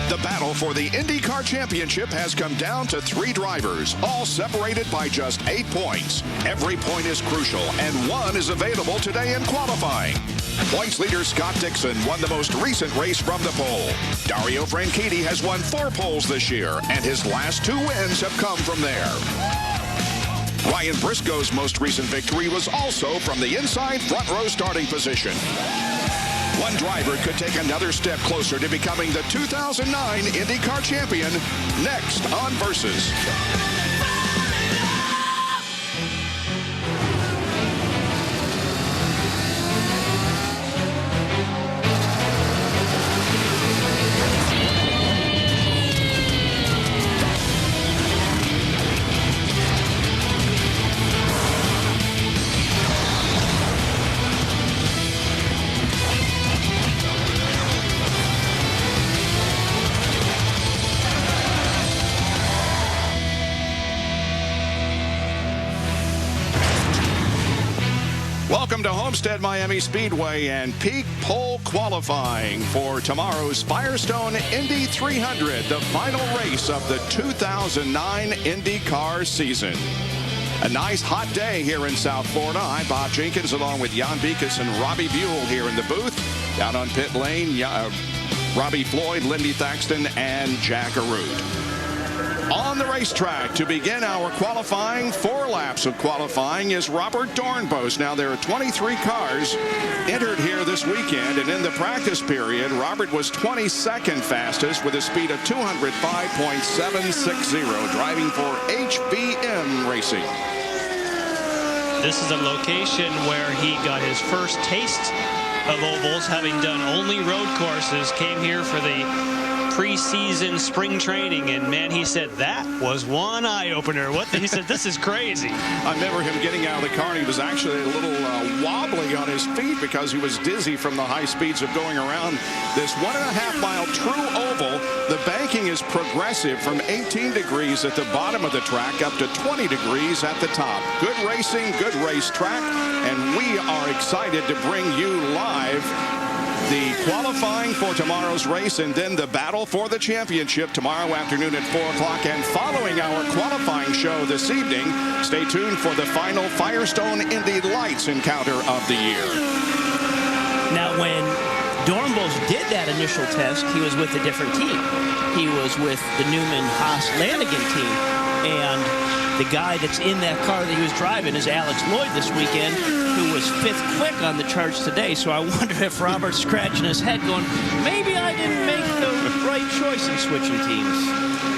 The battle for the IndyCar championship has come down to 3 drivers, all separated by just 8 points. Every point is crucial, and one is available today in qualifying. Points leader Scott Dixon won the most recent race from the pole. Dario Franchitti has won 4 poles this year, and his last 2 wins have come from there. Ryan Briscoe's most recent victory was also from the inside front row starting position. One driver could take another step closer to becoming the 2009 IndyCar champion next on Versus. Welcome to Homestead-Miami Speedway and peak pole qualifying for tomorrow's Firestone Indy 300, the final race of the 2009 IndyCar season. A nice hot day here in South Florida. I'm Bob Jenkins along with Jan Beekes and Robbie Buell here in the booth. Down on pit lane, Robbie Floyd, Lindy Thaxton, and Jack Arute. On the racetrack to begin our qualifying, 4 laps of qualifying, is Robert Dornbos. Now, there are 23 cars entered here this weekend, and in the practice period, Robert was 22nd fastest with a speed of 205.760, driving for HVM Racing. This is a location where he got his first taste of ovals, having done only road courses, came here for the preseason spring training, and man, he said that was one eye-opener. He said, this is crazy. I remember him getting out of the car, and he was actually a little wobbly on his feet because he was dizzy from the high speeds of going around this 1.5-mile true oval. The banking is progressive from 18 degrees at the bottom of the track up to 20 degrees at the top. Good racing, good racetrack, and we are excited to bring you live the qualifying for tomorrow's race and then the battle for the championship tomorrow afternoon at 4 o'clock. And following our qualifying show this evening, stay tuned for the final Firestone Indy Lights encounter of the year. Now, when Dornbos did that initial test, he was with a different team. He was with the Newman-Haas-Lanigan team. And the guy that's in that car that he was driving is Alex Lloyd this weekend, who was 5th quick on the charts today. So I wonder if Robert's scratching his head going, maybe I didn't make the right choice in switching teams.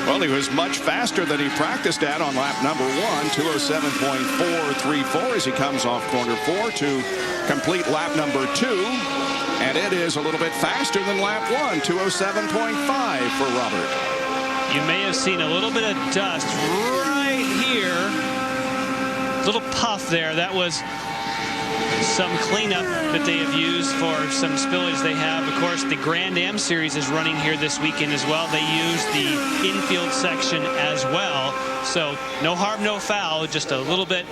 Well, he was much faster than he practiced at on lap number 1, 207.434 as he comes off corner 4 to complete lap number 2. And it is a little bit faster than lap 1, 207.5 for Robert. You may have seen a little bit of dust right here. Little puff there. That was some cleanup that they have used for some spillage they have. Of course, the Grand Am Series is running here this weekend as well. They use the infield section as well. So no harm, no foul, just a little bit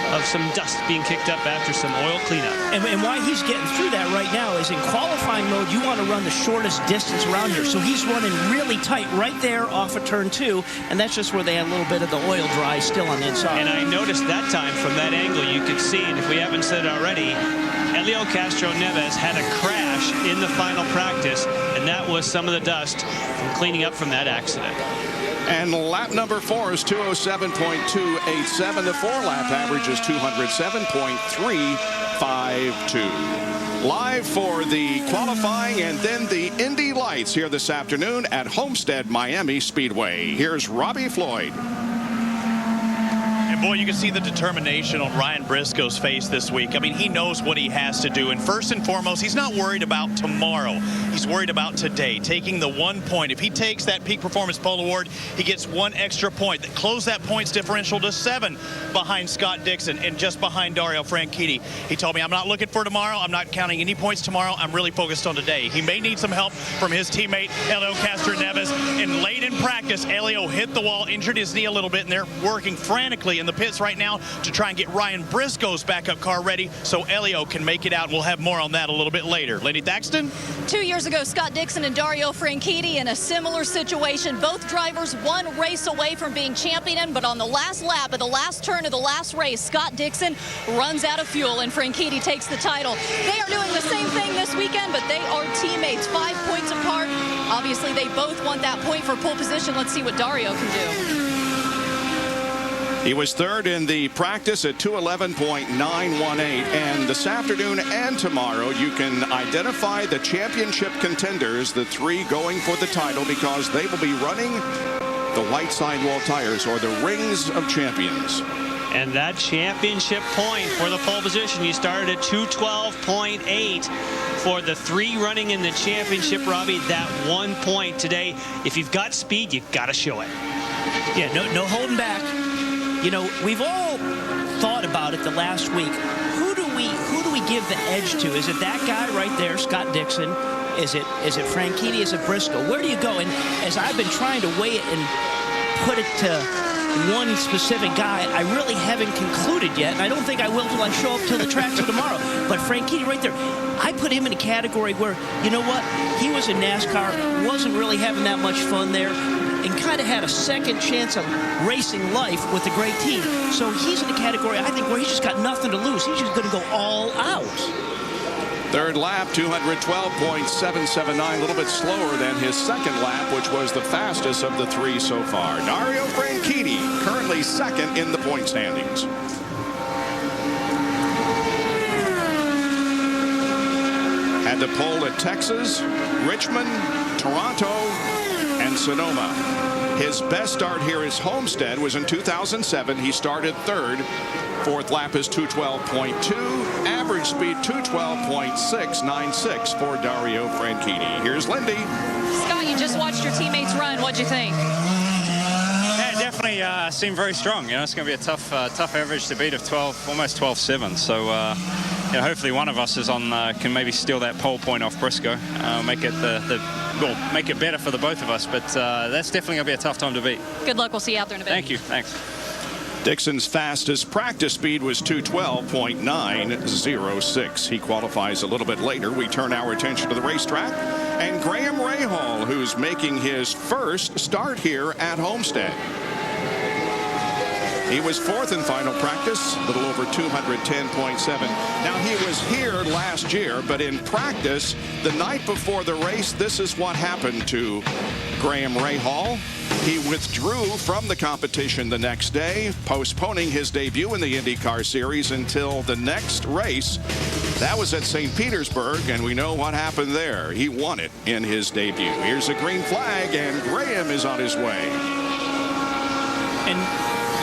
of some dust being kicked up after some oil cleanup. And why he's getting through that right now is in qualifying mode, you want to run the shortest distance around here. So he's running really tight right there off of turn 2, and that's just where they had a little bit of the oil dry still on the inside. And I noticed that time from that angle, you could see, and if we haven't said it already, Helio Castro-Neves had a crash in the final practice, and that was some of the dust from cleaning up from that accident. And lap number 4 is 207.287. The 4-lap average is 207.352. Live for the qualifying and then the Indy Lights here this afternoon at Homestead-Miami Speedway. Here's Robbie Floyd. Boy, you can see the determination on Ryan Briscoe's face this week. I mean, he knows what he has to do. And first and foremost, he's not worried about tomorrow. He's worried about today, taking the 1 point. If he takes that Peak Performance Pole Award, he gets 1 extra point. That close that points differential to 7 behind Scott Dixon and just behind Dario Franchitti. He told me, I'm not looking for tomorrow. I'm not counting any points tomorrow. I'm really focused on today. He may need some help from his teammate, Helio Castro-Neves. And late in practice, Helio hit the wall, injured his knee a little bit, and they're working frantically in the pits right now to try and get Ryan Briscoe's backup car ready so Elio can make it out. We'll have more on that a little bit later. Lady Thaxton? 2 years ago, Scott Dixon and Dario Franchitti in a similar situation. Both drivers one race away from being champion, but on the last lap of the last turn of the last race, Scott Dixon runs out of fuel and Franchitti takes the title. They are doing the same thing this weekend, but they are teammates, 5 points apart. Obviously, they both want that point for pole position. Let's see what Dario can do. He was third in the practice at 2:11.918, and this afternoon and tomorrow you can identify the championship contenders, the 3 going for the title, because they will be running the white sidewall tires, or the Rings of Champions. And that championship point for the pole position, you started at 2:12.8 for the 3 running in the championship, Robbie. That 1 point today. If you've got speed, you've got to show it. Yeah, no holding back. You know, we've all thought about it the last week. Who do we give the edge to? Is it that guy right there, Scott Dixon? Is it Franchitti? Is it Briscoe? Where do you go? And as I've been trying to weigh it and put it to one specific guy, I really haven't concluded yet, and I don't think I will till I show up till the track tomorrow. But Franchitti right there, I put him in a category where, you know what, he was in NASCAR, wasn't really having that much fun there, and kind of had a second chance of racing life with a great team. So he's in a category, I think, where he's just got nothing to lose. He's just going to go all out. Third lap, 212.779, a little bit slower than his second lap, which was the fastest of the 3 so far. Dario Franchitti, currently second in the point standings. Had the pole at Texas, Richmond, Toronto, and Sonoma. His best start here is Homestead was in 2007. He started third. Fourth lap is 212.2. Average speed 212.696 for Dario Franchitti. Here's Lindy. Scott, you just watched your teammates run. What'd you think? Yeah, definitely seemed very strong. You know, it's going to be a tough average to beat of 12, almost 12.7. So, you know, hopefully one of us is on can maybe steal that pole point off Briscoe, make it make it better for the both of us. But that's definitely going to be a tough time to beat. Good luck. We'll see you out there in a bit. Thank you. Thanks. Dixon's fastest practice speed was 212.906. He qualifies a little bit later. We turn our attention to the racetrack and Graham Rahal, who's making his first start here at Homestead. He was fourth in final practice, a little over 210.7. Now, he was here last year, but in practice, the night before the race, this is what happened to Graham Rahal. He withdrew from the competition the next day, postponing his debut in the IndyCar series until the next race. That was at St. Petersburg, and we know what happened there. He won it in his debut. Here's a green flag, and Graham is on his way. And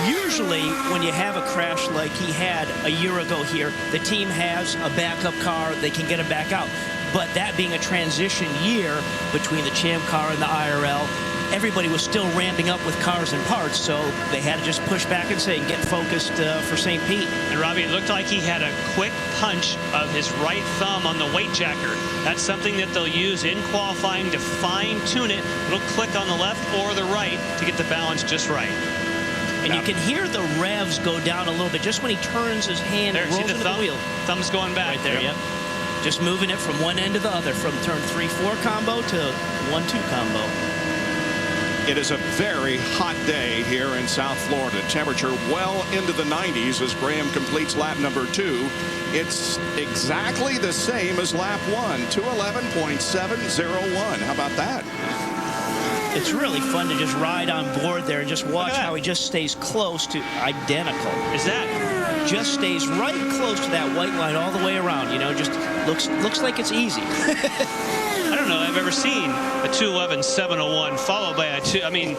usually when you have a crash like he had a year ago here, the team has a backup car, they can get him back out. But that being a transition year between the Champ car and the IRL, everybody was still ramping up with cars and parts, so they had to just push back and say, get focused for St. Pete. And Robbie, it looked like he had a quick punch of his right thumb on the weight jacker. That's something that they'll use in qualifying to fine-tune it. It'll click on the left or the right to get the balance just right. And you can hear the revs go down a little bit just when he turns his hand there, and rolls see the into the wheel. Thumb's going back. Right there, yep. Just moving it from one end to the other, from turn 3-4 combo to 1-2 combo. It is a very hot day here in South Florida. Temperature well into the 90s as Graham completes lap number 2. It's exactly the same as lap 1, 211.701. How about that? It's really fun to just ride on board there and just watch how he just stays close to identical. Is that? Just stays right close to that white line all the way around. You know, just looks like it's easy. I don't know I've ever seen a 211.701 followed by a 2. I mean,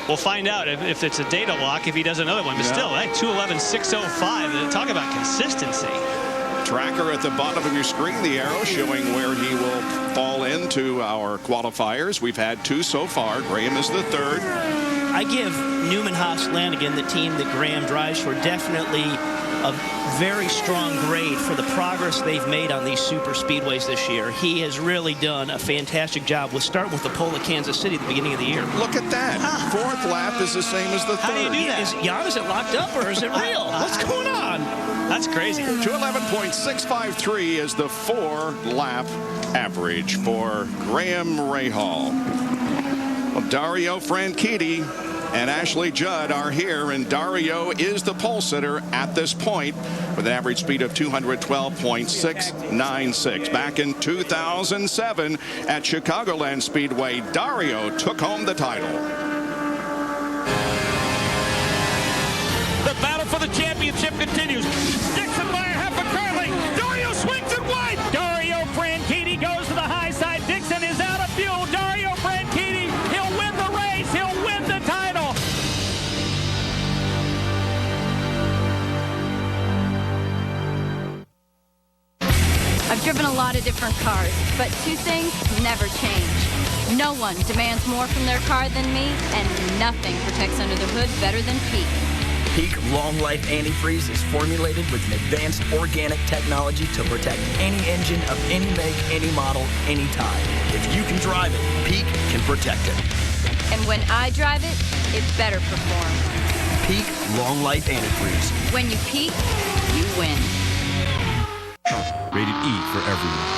we'll find out if it's a data lock if he does another one. But still, that 211.605. Talk about consistency. Tracker at the bottom of your screen, the arrow showing where he will fall into our qualifiers. We've had 2 so far. Graham is the third. I give Newman Haas Lanigan, the team that Graham drives for, definitely a very strong grade for the progress they've made on these super speedways this year. He has really done a fantastic job. We'll start with the pole at Kansas City at the beginning of the year. Look at that. Fourth lap is the same as the third. How do you do that? Is it locked up or is it real? What's going on? That's crazy. 211.653 is the 4-lap average for Graham Rahal. Well, Dario Franchitti and Ashley Judd are here, and Dario is the pole sitter at this point with an average speed of 212.696. Back in 2007 at Chicagoland Speedway, Dario took home the title. The battle for the championship continues. Dixon by a half a curling. Dario swings it wide. Dario Franchitti goes to the high side. Dixon is out of fuel. Dario Franchitti, he'll win the race. He'll win the title. I've driven a lot of different cars, but two things never change. No one demands more from their car than me, and nothing protects under the hood better than Peak. Peak Long Life Antifreeze is formulated with an advanced organic technology to protect any engine of any make, any model, any time. If you can drive it, Peak can protect it. And when I drive it, it better perform. Peak Long Life Antifreeze. When you peak, you win. Rated E for everyone.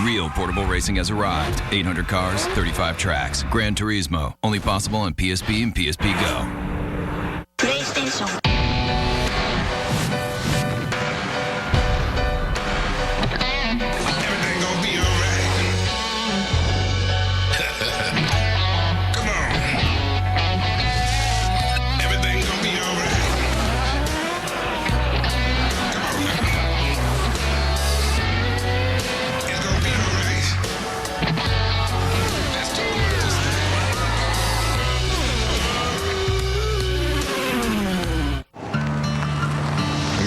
Real portable racing has arrived. 800 cars, 35 tracks. Gran Turismo. Only possible on PSP and PSP Go. PlayStation. Everything gonna be alright. Come on. Everything gonna be alright. Come on now. It's gonna be alright. Let's talk about this thing.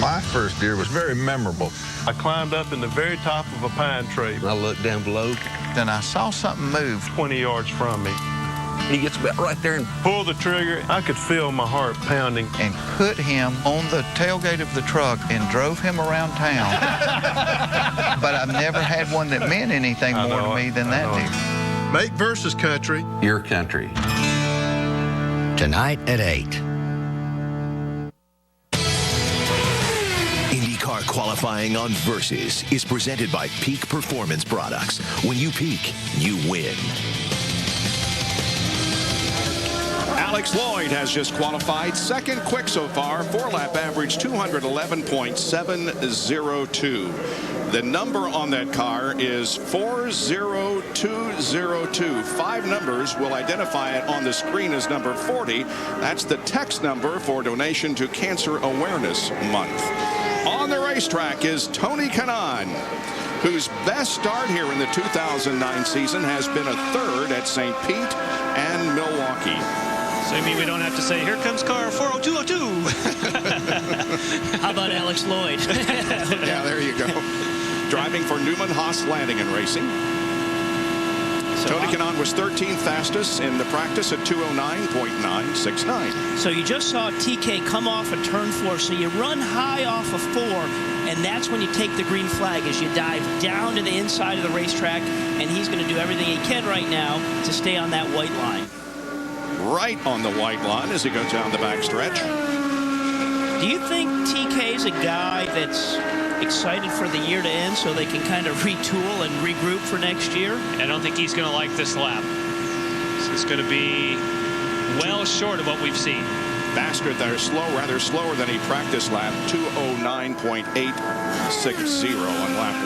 My first deer was very memorable. I climbed up in the very top of a pine tree. I looked down below, and I saw something move 20 yards from me. He gets about right there and pulled the trigger. I could feel my heart pounding. and put him on the tailgate of the truck and drove him around town. But I've never had one that meant anything more to me than that deer. Make versus country. Your country. Tonight at 8. IndyCar qualifying on Versus is presented by Peak Performance Products. When you peak, you win. Alex Lloyd has just qualified second quick so far. 4-lap average 211.702. The number on that car is 40202. 5 numbers will identify it on the screen as number 40. That's the text number for donation to Cancer Awareness Month. On the racetrack is Tony Kanaan, whose best start here in the 2009 season has been a third at St. Pete and Milwaukee. So you mean we don't have to say, here comes car 40202? How about Alex Lloyd? Yeah, there you go. Driving for Newman Haas Lanigan Racing. Tony Kanaan was 13th fastest in the practice at 209.969. So you just saw TK come off of turn 4. So you run high off of 4, and that's when you take the green flag as you dive down to the inside of the racetrack, and he's going to do everything he can right now to stay on that white line. Right on the white line as he goes down the backstretch. Do you think TK's a guy that's excited for the year to end so they can kind of retool and regroup for next year? I don't think he's going to like this lap. This is going to be well short of what we've seen. Faster, they're slow, rather slower than he practiced lap. 209.860 on lap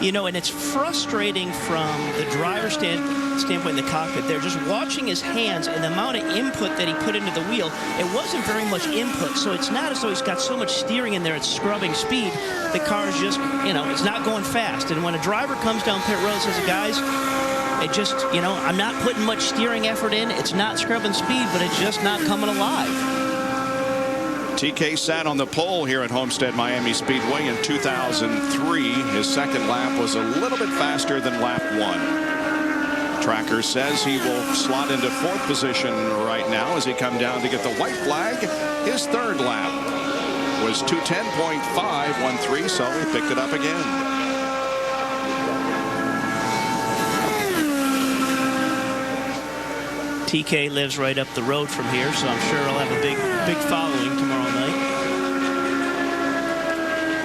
1. You know, and it's frustrating from the driver's standpoint in the cockpit. They're just watching his hands and the amount of input that he put into the wheel. It wasn't very much input, so it's not as though he's got so much steering in there, it's scrubbing speed. The car's just, you know, it's not going fast. And when a driver comes down pit road and says, guys, it just, you know, I'm not putting much steering effort in. It's not scrubbing speed, but it's just not coming alive. TK sat on the pole here at Homestead-Miami Speedway in 2003. His second lap was a little bit faster than lap 1. Tracker says he will slot into 4th position right now as he come down to get the white flag. His third lap was 2:10.513, so he picked it up again. TK lives right up the road from here, so I'm sure he'll have a big following tomorrow night.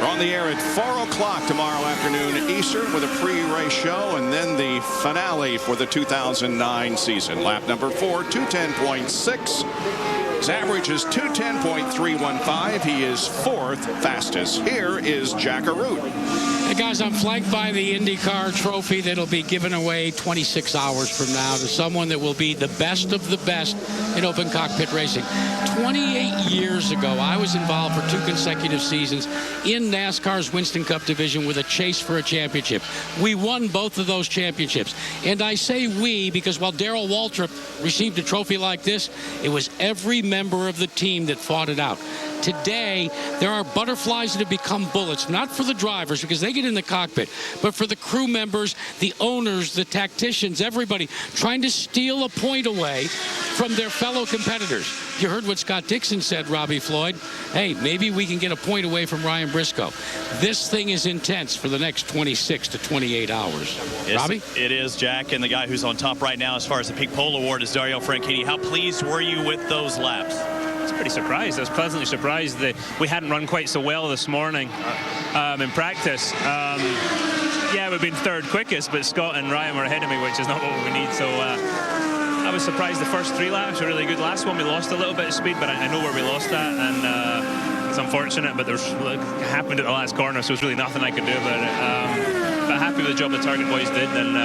We're on the air at 4 o'clock tomorrow afternoon Eastern with a pre-race show and then the finale for the 2009 season. Lap number 4, 2:10.6. His average is 2:10.315. He is 4th fastest. Here is Jack Arute. Hey guys, I'm flanked by the IndyCar trophy that'll be given away 26 hours from now to someone that will be the best of the best in open cockpit racing. 28 years ago, I was involved for 2 consecutive seasons in NASCAR's Winston Cup division with a chase for a championship. We won both of those championships. And I say we because while Darrell Waltrip received a trophy like this, it was every member of the team that fought it out. Today, there are butterflies that have become bullets, not for the drivers because they get in the cockpit, but for the crew members, the owners, the tacticians, everybody trying to steal a point away from their fellow competitors. You heard what Scott Dixon said, Robbie Floyd. Hey, maybe we can get a point away from Ryan Briscoe. This thing is intense for the next 26 to 28 hours. Robbie? It is, Jack, and the guy who's on top right now as far as the Peak Pole Award is Dario Franchitti. How pleased were you with those laps? I was pretty surprised. I was pleasantly surprised that we hadn't run quite so well this morning in practice. Yeah, we've been 3rd quickest, but Scott and Ryan were ahead of me, which is not what we need. So I was surprised the first 3 laps were really good. Last one we lost a little bit of speed, but I know where we lost that, and it's unfortunate, but it happened at the last corner, so there's really nothing I could do about it. But happy with the job the Target boys did, and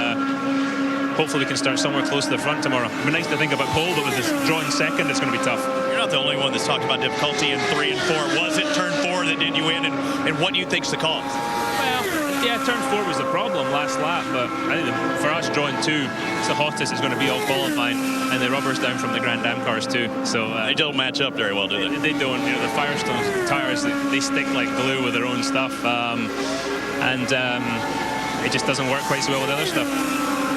hopefully we can start somewhere close to the front tomorrow. It'd be nice to think about pole, but with this drawing second, it's going to be tough. You're not the only one that's talked about difficulty in 3 and 4. Was it turn 4 that did you in, and what do you think's the cause? Well, yeah, turn 4 was the problem last lap, but I think for us, drawing 2, it's the hottest it's going to be all qualifying, and the rubber's down from the Grand Am cars too. So they don't match up very well, do they? They don't. You know, the Firestone tires, they stick like glue with their own stuff, and it just doesn't work quite so well with other stuff.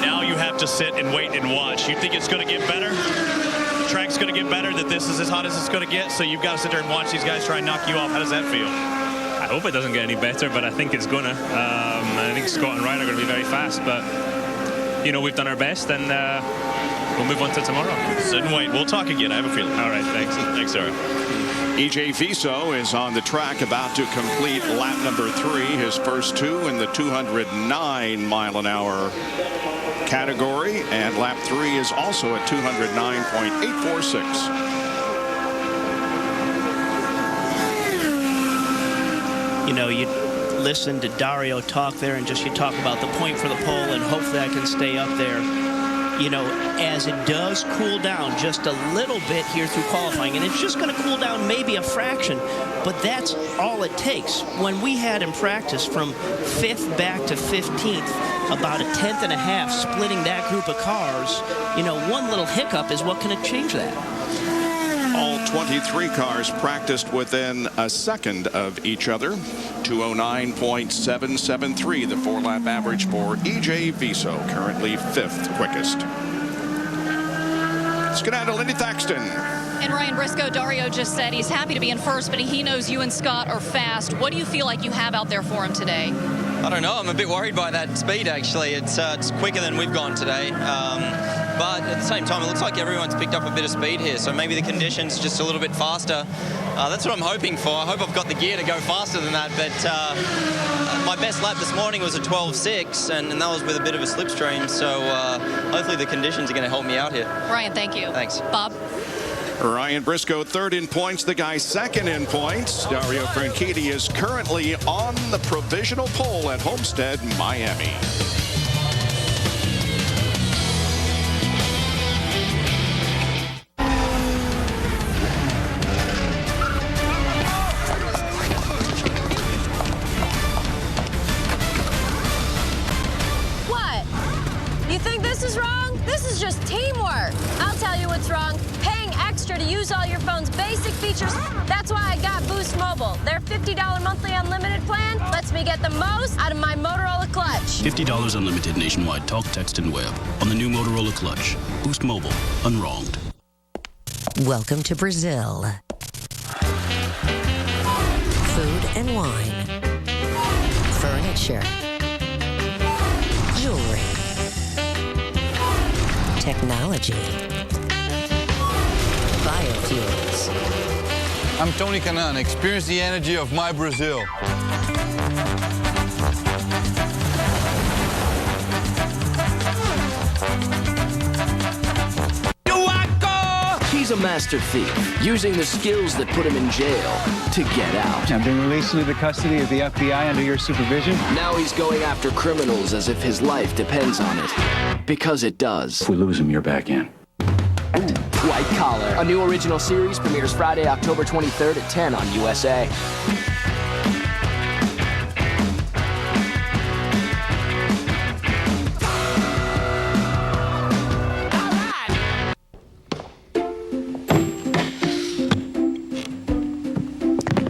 Now you have to sit and wait and watch. You think it's going to get better? The track's going to get better, that this is as hot as it's going to get, so you've got to sit there and watch these guys try and knock you off. How does that feel? I hope it doesn't get any better, but I think it's going to. I think Scott and Ryan are going to be very fast, but, you know, we've done our best, and we'll move on to tomorrow. Sit and wait. We'll talk again. I have a feeling. All right, thanks. Thanks, Sarah. EJ Viso is on the track about to complete lap number 3, his first 2 in the 209-mile-an-hour category, and lap 3 is also at 209.846. You know, you listen to Dario talk there and just you talk about the point for the pole and hopefully I can stay up there. You know, as it does cool down just a little bit here through qualifying, and it's just going to cool down maybe a fraction, but that's all it takes. When we had in practice from 5th back to 15th, about a 10th and a half splitting that group of cars, you know, one little hiccup is what can change that. All 23 cars practiced within a second of each other. 209.773, the 4-lap average for EJ Viso, currently 5th quickest. Let's get out to Lindy Thaxton. And Ryan Briscoe, Dario just said he's happy to be in first, but he knows you and Scott are fast. What do you feel like you have out there for him today? I don't know. I'm a bit worried by that speed, actually. It's quicker than we've gone today. But at the same time, it looks like everyone's picked up a bit of speed here, so maybe the conditions just a little bit faster. That's what I'm hoping for. I hope I've got the gear to go faster than that, but my best lap this morning was a 12.6, and that was with a bit of a slipstream, so hopefully the conditions are going to help me out here. Ryan, thank you. Thanks. Bob? Ryan Briscoe third in points, the guy second in points. Dario Franchitti is currently on the provisional pole at Homestead-Miami. What? You think this is wrong? This is just teamwork. I'll tell you what's wrong. Paying extra to use all your phone's basic features. That's why I got Boost Mobile. Their $50 monthly unlimited plan lets me get the most out of my Motorola Clutch. $50 unlimited nationwide talk, text, and web on the new Motorola Clutch. Boost Mobile. Unwronged. Welcome to Brazil. Food and wine. Furniture. Jewelry. Technology. Biofuels. I'm Tony Canan. Experience the energy of my Brazil. He's a master thief, using the skills that put him in jail to get out. I've been released into the custody of the FBI under your supervision. Now he's going after criminals as if his life depends on it. Because it does. If we lose him, you're back in. White Collar, a new original series, premieres Friday, October 23rd at 10 on USA.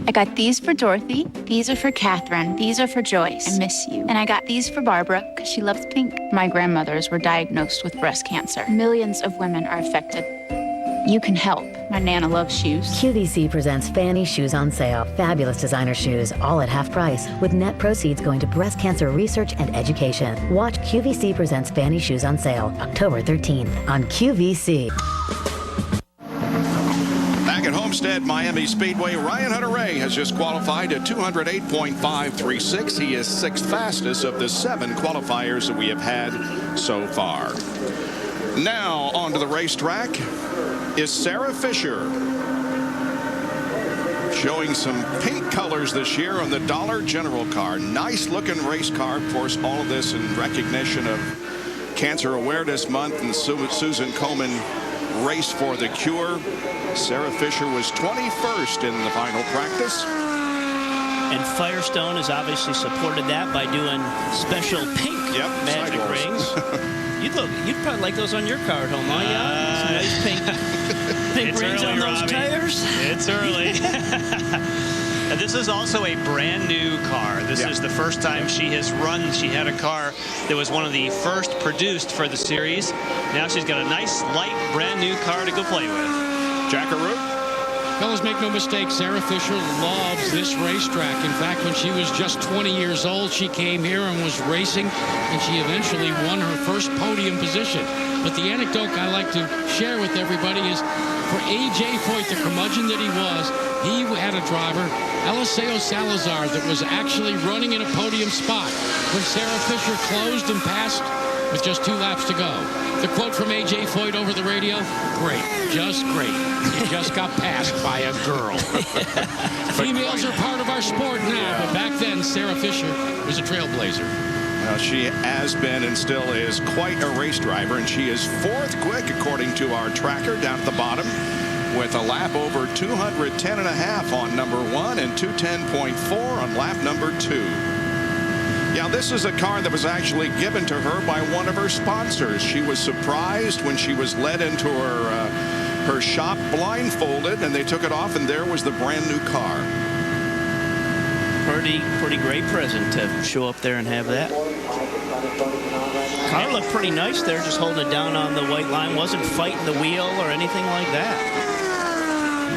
I got these for Dorothy. These are for Catherine. These are for Joyce. I miss you. And I got these for Barbara because she loves pink. My grandmothers were diagnosed with breast cancer. Millions of women are affected. You can help. My Nana loves shoes. QVC presents Fanny Shoes on Sale. Fabulous designer shoes, all at half price, with net proceeds going to breast cancer research and education. Watch QVC presents Fanny Shoes on Sale, October 13th on QVC. At Homestead-Miami Speedway, Ryan Hunter-Reay has just qualified at 208.536. He is sixth fastest of the 7 qualifiers that we have had so far. Now onto the racetrack is Sarah Fisher, showing some pink colors this year on the Dollar General car. Nice looking race car. Of course, all of this in recognition of Cancer Awareness Month and Susan Komen Race for the Cure. Sarah Fisher was 21st in the final practice. And Firestone has obviously supported that by doing special pink magic rings. You'd probably like those on your car at home, huh? Yeah, some nice pink rings on those tires. It's early. And this is also a brand new car. This is the first time she has run. She had a car that was one of the first produced for the series. Now she's got a nice, light, brand new car to go play with. Jackaroo. Fellas, make no mistake, Sarah Fisher loves this racetrack. In fact, when she was just 20 years old, she came here and was racing, and she eventually won her first podium position. But the anecdote I like to share with everybody is for A.J. Foyt, the curmudgeon that he was, he had a driver, Eliseo Salazar, that was actually running in a podium spot when Sarah Fisher closed and passed with just 2 laps to go. The quote from A.J. Foyt over the radio, great, just great. You just got passed by a girl. Females are part of our sport now, but back then, Sarah Fisher was a trailblazer. She has been and still is quite a race driver, and she is 4th quick according to our tracker down at the bottom, with a lap over 210.5 on number 1 and 210.4 on lap number 2. Yeah, this is a car that was actually given to her by one of her sponsors. She was surprised when she was led into her shop blindfolded, and they took it off, and there was the brand new car. Pretty great present to show up there and have that. Car looked pretty nice there, just holding it down on the white line. Wasn't fighting the wheel or anything like that.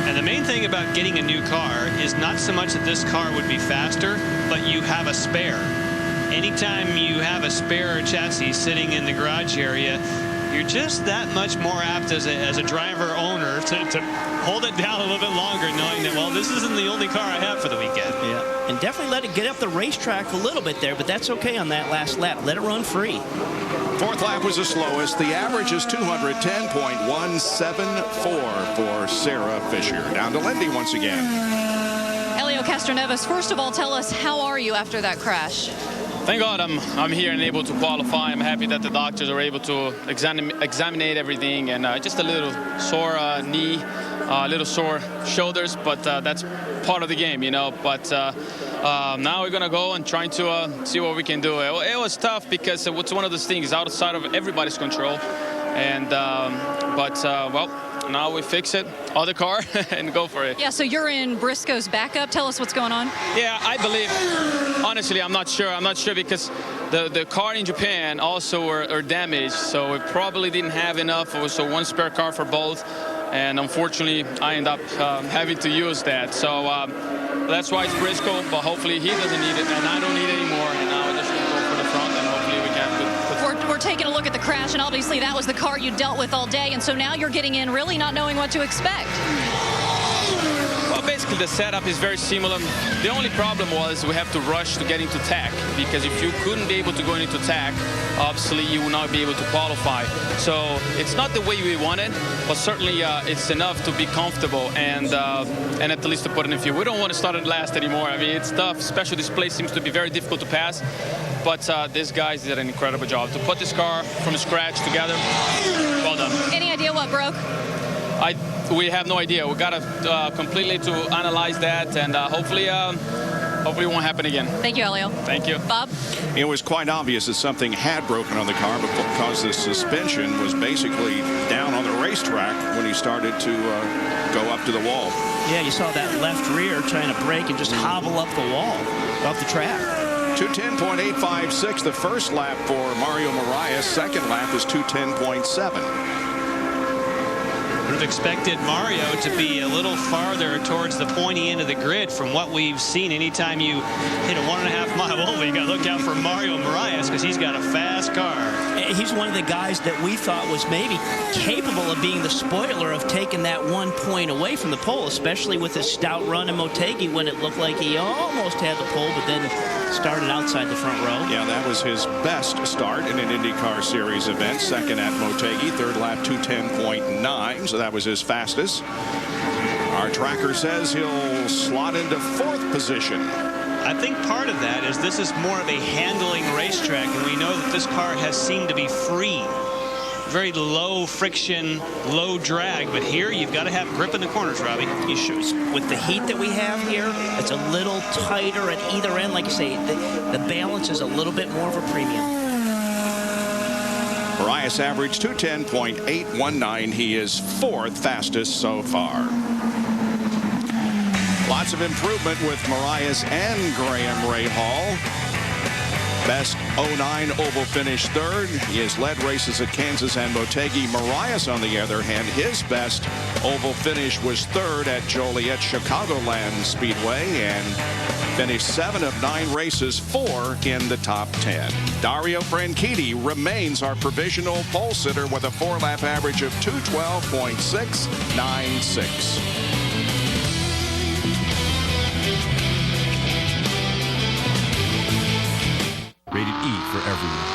And the main thing about getting a new car is not so much that this car would be faster, but you have a spare. Anytime you have a spare chassis sitting in the garage area, you're just that much more apt as a driver owner to hold it down a little bit longer, knowing that, well, this isn't the only car I have for the weekend. Yeah, and definitely let it get up the racetrack a little bit there, but that's okay on that last lap. Let it run free. Fourth lap was the slowest. The average is 210.174 for Sarah Fisher. Down to Lindy once again. Elio Castroneves, first of all, tell us, how are you after that crash? Thank God I'm here and able to qualify. I'm happy that the doctors are able to examine everything, and just a little sore knee, a little sore shoulders, but that's part of the game, you know. But now we're gonna go and try to see what we can do. It was tough because it's one of those things outside of everybody's control, and well, now we fix it, other car, and go for it. Yeah, so you're in Briscoe's backup. Tell us what's going on. Yeah, I believe, honestly, I'm not sure. I'm not sure because the car in Japan also were damaged, so we probably didn't have enough. So one spare car for both, and unfortunately, I end up having to use that. So that's why it's Briscoe, but hopefully he doesn't need it, and I don't need it anymore, and now we're just going to go for the front, and hopefully we can We're taking a look at the crash, and obviously that was the car you dealt with all day, and so now you're getting in really not knowing what to expect. Well, basically the setup is very similar. The only problem was we have to rush to get into tack, because if you couldn't be able to go into tack, obviously you will not be able to qualify. So it's not the way we wanted, but certainly it's enough to be comfortable and at least to put in a few. We don't want to start at last anymore. I mean, it's tough, especially this place seems to be very difficult to pass. But these guys did an incredible job to put this car from scratch together. Well done. Any idea what broke? We have no idea. We got to completely to analyze that, and hopefully it won't happen again. Thank you, Elio. Thank you. Bob? It was quite obvious that something had broken on the car because the suspension was basically down on the racetrack when he started to go up to the wall. Yeah, you saw that left rear trying to brake and just hobble up the wall, off the track. 210.856 the first lap for Mario Moraes. Second lap is 210.7. Would have expected Mario to be a little farther towards the pointy end of the grid from what we've seen. Anytime you hit a 1.5 mile oval, you got to look out for Mario Moraes because he's got a fast car. He's one of the guys that we thought was maybe capable of being the spoiler of taking that 1 point away from the pole, especially with his stout run in Motegi when it looked like he almost had the pole, but then started outside the front row. Yeah, that was his best start in an IndyCar Series event. Second at Motegi, third lap 210.9, so that was his fastest. Our tracker says he'll slot into fourth position. I think part of that is this is more of a handling racetrack, and we know that this car has seemed to be free. Very low friction, low drag, but here you've got to have grip in the corners, Robbie. You sure? With the heat that we have here, it's a little tighter at either end. Like you say, the balance is a little bit more of a premium. Moraes averaged 210.819. He is fourth fastest so far. Lots of improvement with Moraes and Graham Rahal. Best 09 oval finish third. He has led races at Kansas and Motegi. Moraes, on the other hand, his best oval finish was third at Joliet Chicagoland Speedway and finished 7 of 9 races, 4 in the top 10. Dario Franchitti remains our provisional pole sitter with a 4-lap average of 212.696. Rated E for everyone.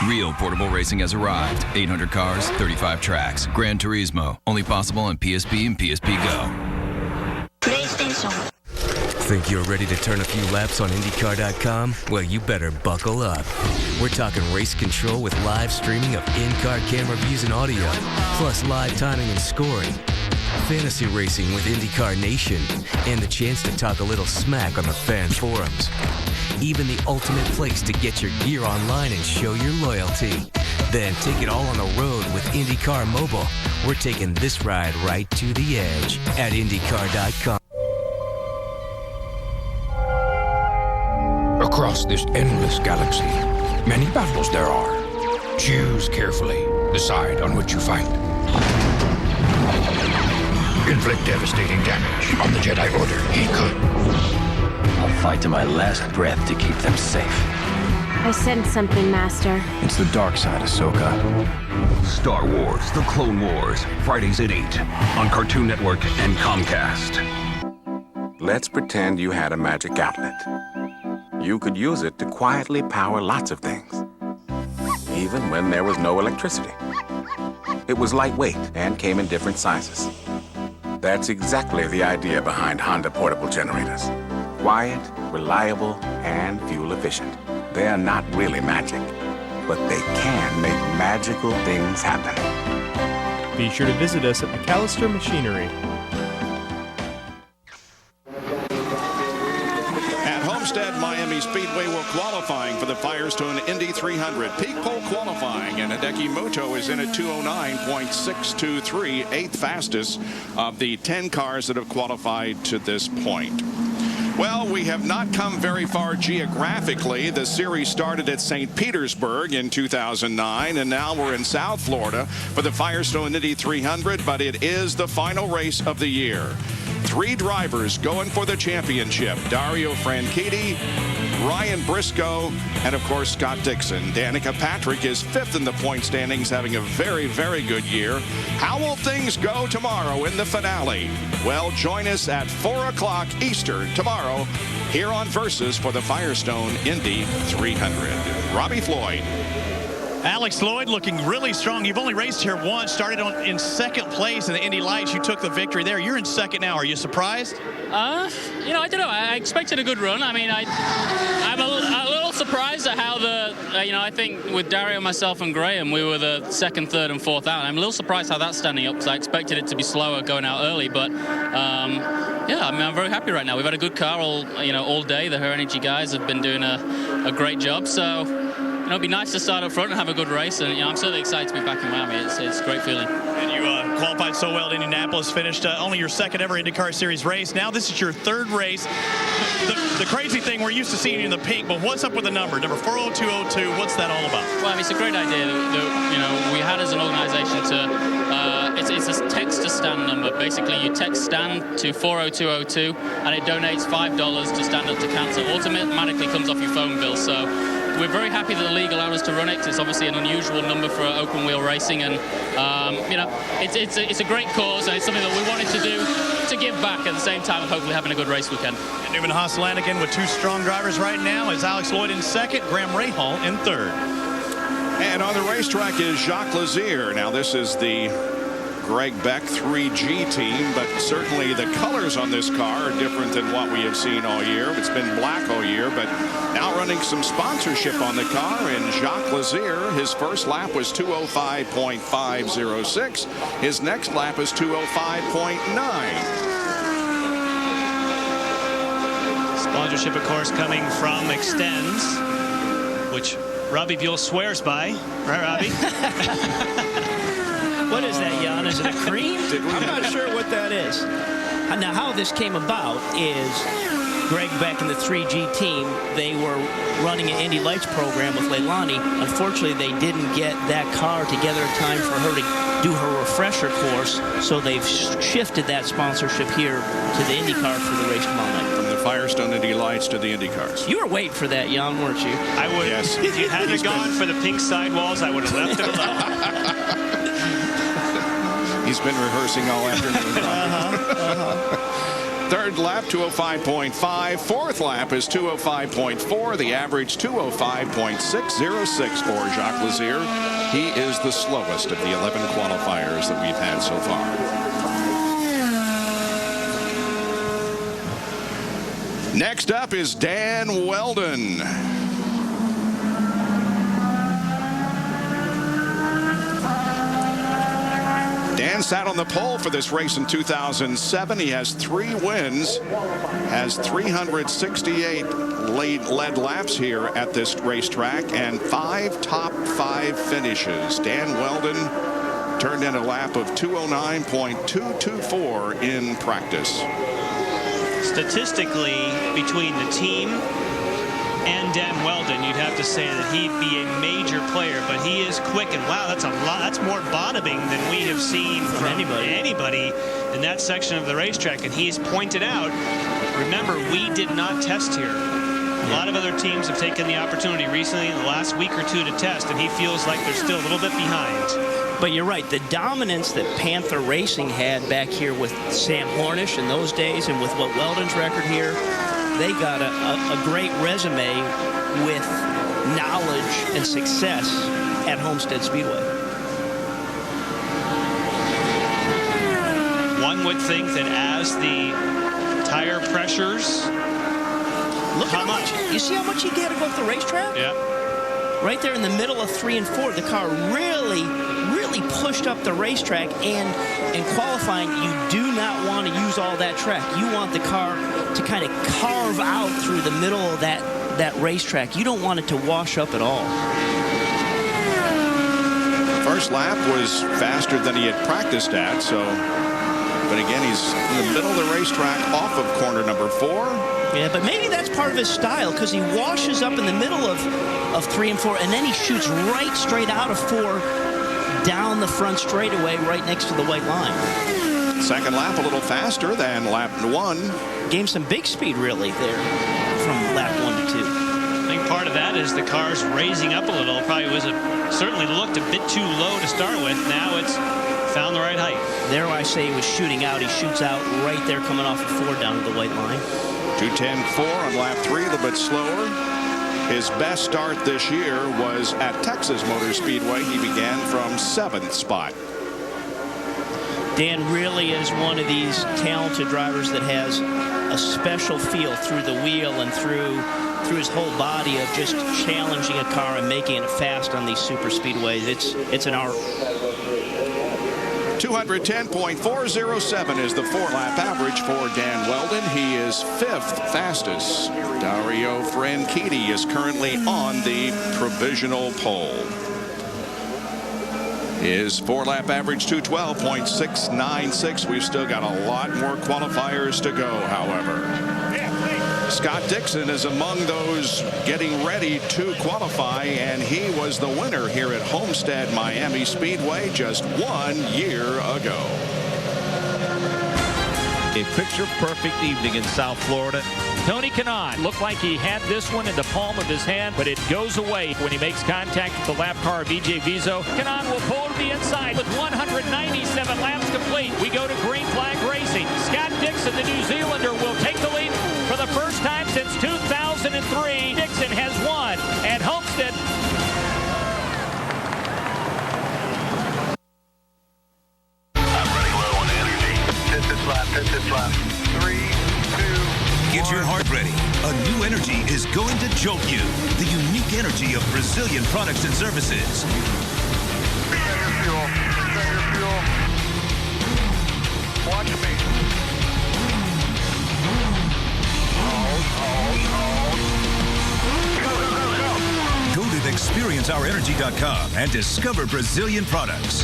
Real portable racing has arrived. 800 cars, 35 tracks. Gran Turismo. Only possible on PSP and PSP Go. Think you're ready to turn a few laps on IndyCar.com? Well, you better buckle up. We're talking race control with live streaming of in-car camera views and audio, plus live timing and scoring. Fantasy racing with IndyCar Nation, and the chance to talk a little smack on the fan forums. Even the ultimate place to get your gear online and show your loyalty. Then take it all on the road with IndyCar Mobile. We're taking this ride right to the edge at IndyCar.com. Across this endless galaxy, many battles there are. Choose carefully. Decide on which you fight. Inflict devastating damage on the Jedi Order. He could. I'll fight to my last breath to keep them safe. I sense something, Master. It's the dark side, Ahsoka. Star Wars: The Clone Wars, Fridays at 8 on Cartoon Network and Comcast. Let's pretend you had a magic outlet. You could use it to quietly power lots of things, even when there was no electricity. It was lightweight and came in different sizes. That's exactly the idea behind Honda portable generators. Quiet, reliable, and fuel efficient. They are not really magic, but they can make magical things happen. Be sure to visit us at McAllister Machinery. At Homestead-Miami Speedway, we're qualifying for the Firestone Indy 300. Peak pole qualifying, and Hideki Muto is in at 209.623, 8th fastest of the 10 cars that have qualified to this point. Well, we have not come very far geographically. The series started at St. Petersburg in 2009, and now we're in South Florida for the Firestone Indy 300, but it is the final race of the year. 3 drivers going for the championship: Dario Franchitti, Ryan Briscoe, and of course Scott Dixon. Danica Patrick is 5th in the point standings, having a very, very good year. How will things go tomorrow in the finale? Well, join us at 4 o'clock Eastern tomorrow here on Versus for the Firestone Indy 300. Robbie Floyd. Alex Lloyd looking really strong. You've only raced here once, started in 2nd place in the Indy Lights. You took the victory there. You're in 2nd now. Are you surprised? I don't know. I expected a good run. I mean, I'm a little surprised at how I think with Dario, myself, and Graham, we were the 2nd, 3rd, and 4th out. I'm a little surprised how that's standing up, because I expected it to be slower going out early. But yeah, I mean, I'm very happy right now. We've had a good car all day. The Her Energy guys have been doing a great job. So it'd be nice to start up front and have a good race. And I'm certainly excited to be back in Miami. It's a great feeling. And you qualified so well at Indianapolis, finished only your 2nd ever IndyCar Series race. Now this is your 3rd race. The crazy thing, we're used to seeing you in the pink, but what's up with the number 40202? What's that all about? Well, I mean, it's a great idea that we had as an organization to. It's a text to stand number. Basically, you text stand to 40202, and it donates $5 to Stand Up to Cancer. Automatically comes off your phone bill. So we're very happy that the league allowed us to run it. It's obviously an unusual number for open wheel racing, and it's a great cause, and it's something that we wanted to do to give back at the same time of hopefully having a good race weekend. And Newman Haas-Lanigan with 2 strong drivers right now is Alex Lloyd in 2nd, Graham Rahal in 3rd. And on the racetrack is Jacques Lazier. Now this is the Greg Beck 3G team, but certainly the colors on this car are different than what we have seen all year. It's been black all year, but now running some sponsorship on the car. And Jacques Lazier, his first lap was 205.506. His next lap is 205.9. Sponsorship, of course, coming from Extends, which Robbie Buell swears by. Right, Robbie? What is that, Jan? Is it a cream? I'm not sure what that is. Now, how this came about is Greg Beck and the 3G team, they were running an Indy Lights program with Leilani. Unfortunately, they didn't get that car together in time for her to do her refresher course, so they've shifted that sponsorship here to the IndyCar for the race tomorrow night. From the Firestone Indy Lights to the IndyCars. You were waiting for that, Jan, weren't you? I would. Yes. If you hadn't gone for the pink sidewalls, I would have left it alone. He's been rehearsing all afternoon. 3rd lap, 205.5. 4th lap is 205.4. The average, 205.606 for Jacques Lazier. He is the slowest of the 11 qualifiers that we've had so far. Next up is Dan Weldon. Dan sat on the pole for this race in 2007. He has 3 wins, has 368 led laps here at this racetrack, and 5 top 5 finishes. Dan Weldon turned in a lap of 209.224 in practice. Statistically, between the team, and Dan Weldon, you'd have to say that he'd be a major player, but he is quick, and wow, that's a lot. That's more bottoming than we have seen from anybody in that section of the racetrack. And he's pointed out, remember, we did not test here. A lot of other teams have taken the opportunity recently in the last week or two to test, and he feels like they're still a little bit behind. But you're right, the dominance that Panther Racing had back here with Sam Hornish in those days and with what Weldon's record here, they got a great resume with knowledge and success at Homestead Speedway. One would think that as the tire pressures come up. You see how much he had to go up the racetrack? Yeah. Right there in the middle of 3 and 4, the car really pushed up the racetrack, and in qualifying, you do not want to use all that track. You want the car to kind of carve out through the middle of that racetrack. You don't want it to wash up at all. First lap was faster than he had practiced at, so, but again, he's in the middle of the racetrack off of corner number 4. Yeah, but maybe that's part of his style, because he washes up in the middle of 3 and 4, and then he shoots right straight out of 4 down the front straightaway right next to the white line. Second lap a little faster than lap 1. Gained some big speed really there from lap 1 to 2. I think part of that is the car's raising up a little. Probably was certainly looked a bit too low to start with. Now it's found the right height. There I say he was shooting out. He shoots out right there coming off of 4 down to the white line. 2:10.4 on lap 3, a little bit slower. His best start this year was at Texas Motor Speedway. He began from 7th spot. Dan really is one of these talented drivers that has a special feel through the wheel and through his whole body of just challenging a car and making it fast on these super speedways. It's an art. 210.407 is the 4-lap average for Dan Weldon. He is 5th fastest. Dario Franchitti is currently on the provisional pole. His 4-lap average 212.696. We've still got a lot more qualifiers to go, however. Scott Dixon is among those getting ready to qualify, and he was the winner here at Homestead-Miami Speedway just 1 year ago. A picture-perfect evening in South Florida. Tony Kanaan looked like he had this one in the palm of his hand, but it goes away when he makes contact with the lap car of E.J. Vizo. Kanaan will pull to the inside with 197 laps complete. We go to green flag racing. Scott Dixon, the New Zealander, will take the lead for the first time since 2003. Dixon has won at Homestead. This lap. 3, 2, 1. Get your heart ready. A new energy is going to jolt you. The unique energy of Brazilian products and services. Set your fuel. Watch me. Go to experienceourenergy.com and discover Brazilian products.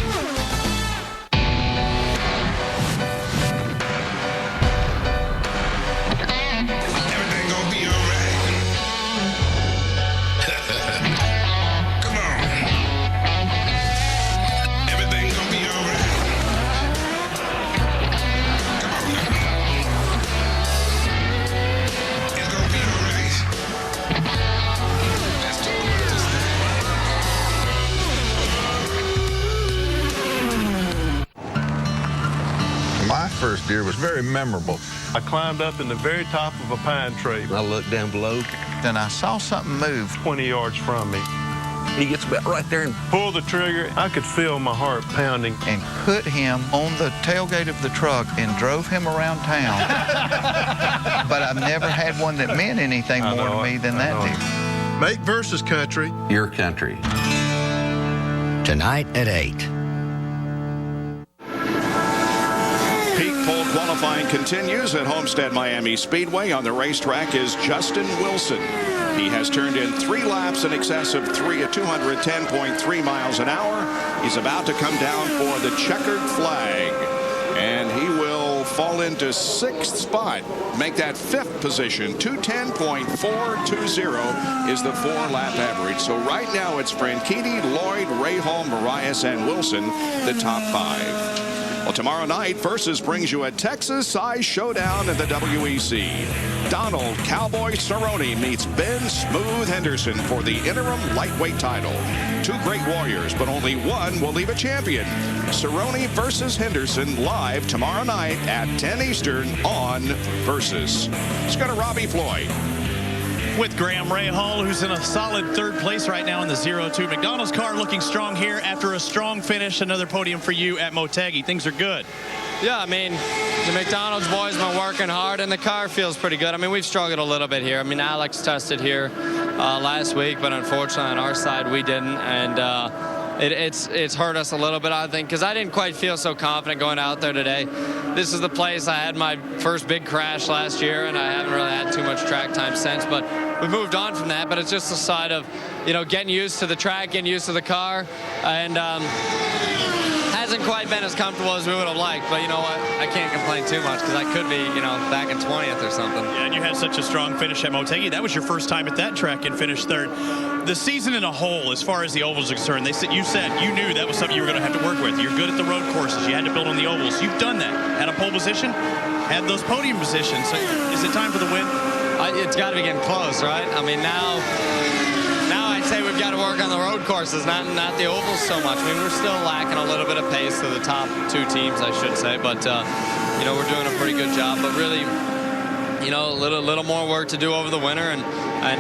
First year was very memorable. I climbed up in the very top of a pine tree. I looked down below, and I saw something move 20 yards from me. He gets about right there and pulled the trigger. I could feel my heart pounding. And put him on the tailgate of the truck and drove him around town. But I've never had one that meant anything more to me than that did. Make versus country. Your country. Tonight at 8. Peak pole qualifying continues at Homestead-Miami Speedway. On the racetrack is Justin Wilson. He has turned in 3 laps in excess of 3 at 210.3 miles an hour. He's about to come down for the checkered flag, and he will fall into 6th spot, make that 5th position. 210.420 is the 4-lap average. So right now it's Franchitti, Lloyd, Rahal, Marias, and Wilson, the top 5. Well, tomorrow night, Versus brings you a Texas-sized showdown in the WEC. Donald Cowboy Cerrone meets Ben Smooth Henderson for the interim lightweight title. 2 great warriors, but only one will leave a champion. Cerrone versus Henderson live tomorrow night at 10 Eastern on Versus. Let's go to Robbie Floyd. With Graham Rahal, who's in a solid 3rd place right now in the 0-2. McDonald's car looking strong here after a strong finish. Another podium for you at Motegi. Things are good. Yeah, I mean, the McDonald's boys been working hard, and the car feels pretty good. I mean, we've struggled a little bit here. I mean, Alex tested here last week, but unfortunately on our side we didn't, and it's hurt us a little bit, I think, because I didn't quite feel so confident going out there today. This is the place I had my first big crash last year, and I haven't really had too much track time since, but we moved on from that. But it's just a side of, you know, getting used to the track, getting used to the car, and hasn't quite been as comfortable as we would have liked. But you know what? I can't complain too much because I could be, you know, back in 20th or something. Yeah, and you had such a strong finish at Motegi. That was your first time at that track and finished 3rd. The season in a whole, as far as the ovals are concerned, you said you knew that was something you were going to have to work with. You're good at the road courses. You had to build on the ovals. You've done that. Had a pole position, had those podium positions. So is it time for the win? It's got to be getting close, right? I mean, now I'd say we've got to work on the road courses, not the ovals so much. I mean, we're still lacking a little bit of pace to the top 2 teams, I should say. But, you know, we're doing a pretty good job. But really, you know, a little more work to do over the winter. And I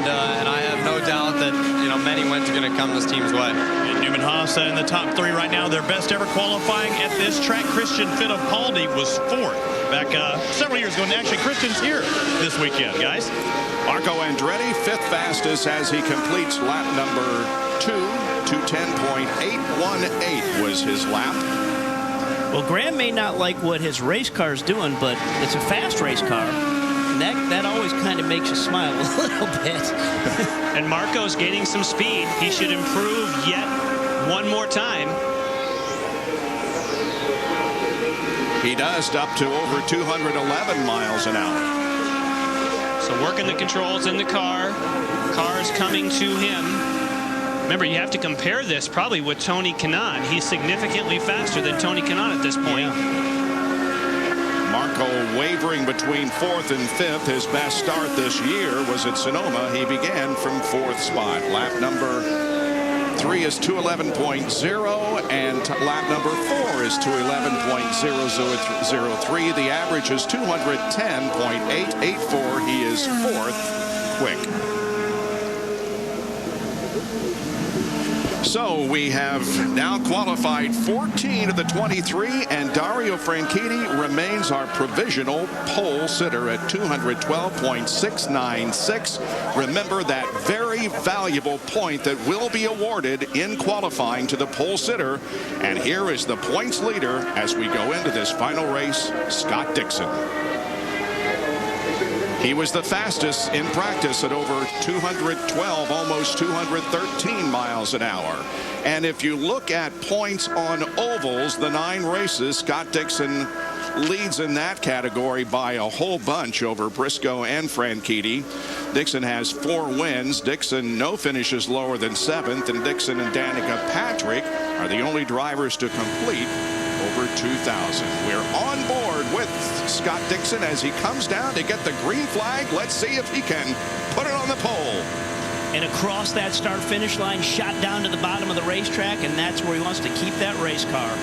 have no doubt that, you know, many wins are going to come this team's way. And Newman Haas in the top 3 right now. Their best ever qualifying at this track. Christian Fittipaldi was 4th back several years ago. And actually, Christian's here this weekend, guys. Marco Andretti, 5th fastest as he completes lap number 2. 210.818 was his lap. Well, Graham may not like what his race car is doing, but it's a fast race car. That always kind of makes you smile a little bit. And Marco's gaining some speed. He should improve yet one more time. He does, up to over 211 miles an hour. So working the controls in the car. Car's coming to him. Remember, you have to compare this probably with Tony Kanaan. He's significantly faster than Tony Kanaan at this point. Yeah. Marco wavering between 4th and 5th. His best start this year was at Sonoma. He began from 4th spot. Lap number 3 is 211.0, and lap number 4 is 211.003. The average is 210.884. He is 4th quick. So we have now qualified 14 of the 23, and Dario Franchitti remains our provisional pole sitter at 212.696. Remember that very valuable point that will be awarded in qualifying to the pole sitter. And here is the points leader as we go into this final race, Scott Dixon. He was the fastest in practice at over 212, almost 213 miles an hour. And if you look at points on ovals, the 9 races, Scott Dixon leads in that category by a whole bunch over Briscoe and Franchitti. Dixon has 4 wins. Dixon no finishes lower than 7th, and Dixon and Danica Patrick are the only drivers to complete over 2,000. We're on board with Scott Dixon as he comes down to get the green flag. Let's see if he can put it on the pole. And across that start-finish line, shot down to the bottom of the racetrack, and that's where he wants to keep that race car.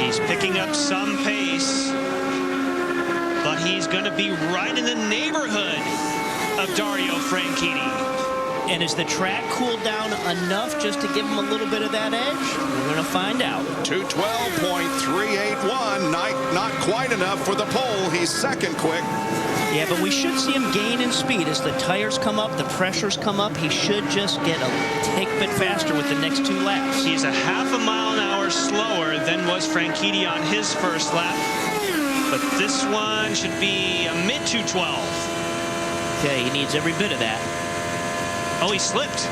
He's picking up some pace, but he's going to be right in the neighborhood of Dario Franchitti. And is the track cooled down enough just to give him a little bit of that edge? We're going to find out. 212.381, not quite enough for the pole. He's 2nd quick. Yeah, but we should see him gain in speed as the tires come up, the pressures come up. He should just get a tick bit faster with the next 2 laps. He's a half a mile an hour slower than was Franchitti on his first lap. But this one should be a mid-212. Okay, he needs every bit of that. Oh, he slipped.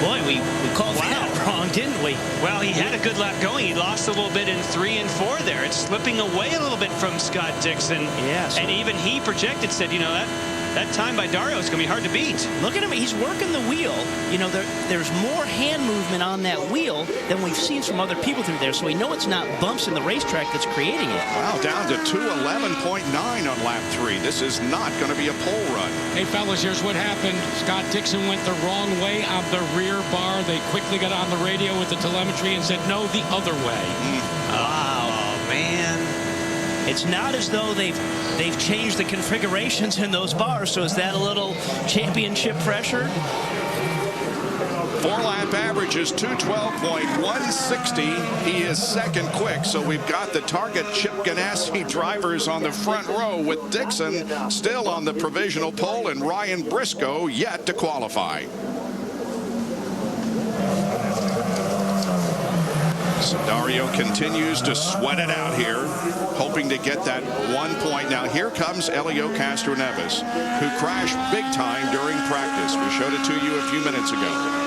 Boy, we called that wrong, didn't we? Well, he had a good lap going. He lost a little bit in 3 and 4 there. It's slipping away a little bit from Scott Dixon. Yes. And even he projected, said, you know, that time by Dario is going to be hard to beat. Look at him. He's working the wheel. You know, there's more hand movement on that wheel than we've seen from other people through there. So we know it's not bumps in the racetrack that's creating it. Wow, down to 211.9 on lap 3. This is not going to be a pole run. Hey, fellas, here's what happened. Scott Dixon went the wrong way on the rear bar. They quickly got on the radio with the telemetry and said, no, the other way. Wow. Oh, man. It's not as though they've changed the configurations in those bars, so is that a little championship pressure? 4-lap average is 212.160. He is second quick, so we've got the Target Chip Ganassi drivers on the front row with Dixon still on the provisional pole and Ryan Briscoe yet to qualify. So Dario continues to sweat it out here, hoping to get that 1 point. Now here comes Elio Castroneves, who crashed big time during practice. We showed it to you a few minutes ago.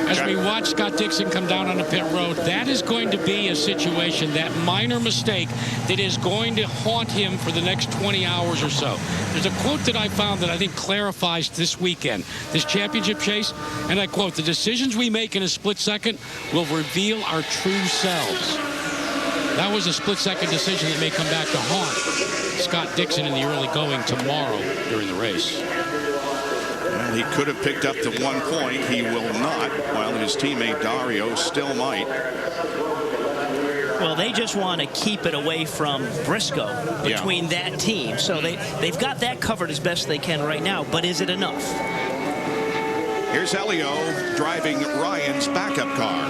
As we watch Scott Dixon come down on the pit road, that is going to be a situation, that minor mistake, that is going to haunt him for the next 20 hours or so. There's a quote that I found that I think clarifies this weekend, this championship chase, and I quote, "The decisions we make in a split second will reveal our true selves." That was a split-second decision that may come back to haunt Scott Dixon in the early going tomorrow during the race. Well, he could have picked up the 1 point. He will not, while his teammate Dario still might. Well, they just want to keep it away from Briscoe between that team. So they've got that covered as best they can right now. But is it enough? Here's Elio driving Ryan's backup car.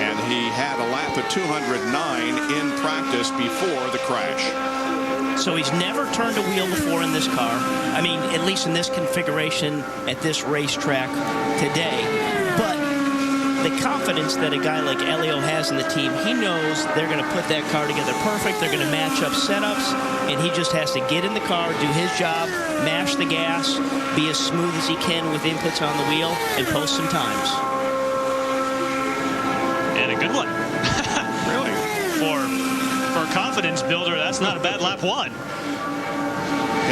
And he had a lap of 209 in practice before the crash. So he's never turned a wheel before in this car. I mean, at least in this configuration at this racetrack today. But the confidence that a guy like Elio has in the team, he knows they're going to put that car together perfect. They're going to match up setups, and he just has to get in the car, do his job, mash the gas, be as smooth as he can with inputs on the wheel, and post some times. And a good one. Really? For a confidence builder, that's not a bad lap 1.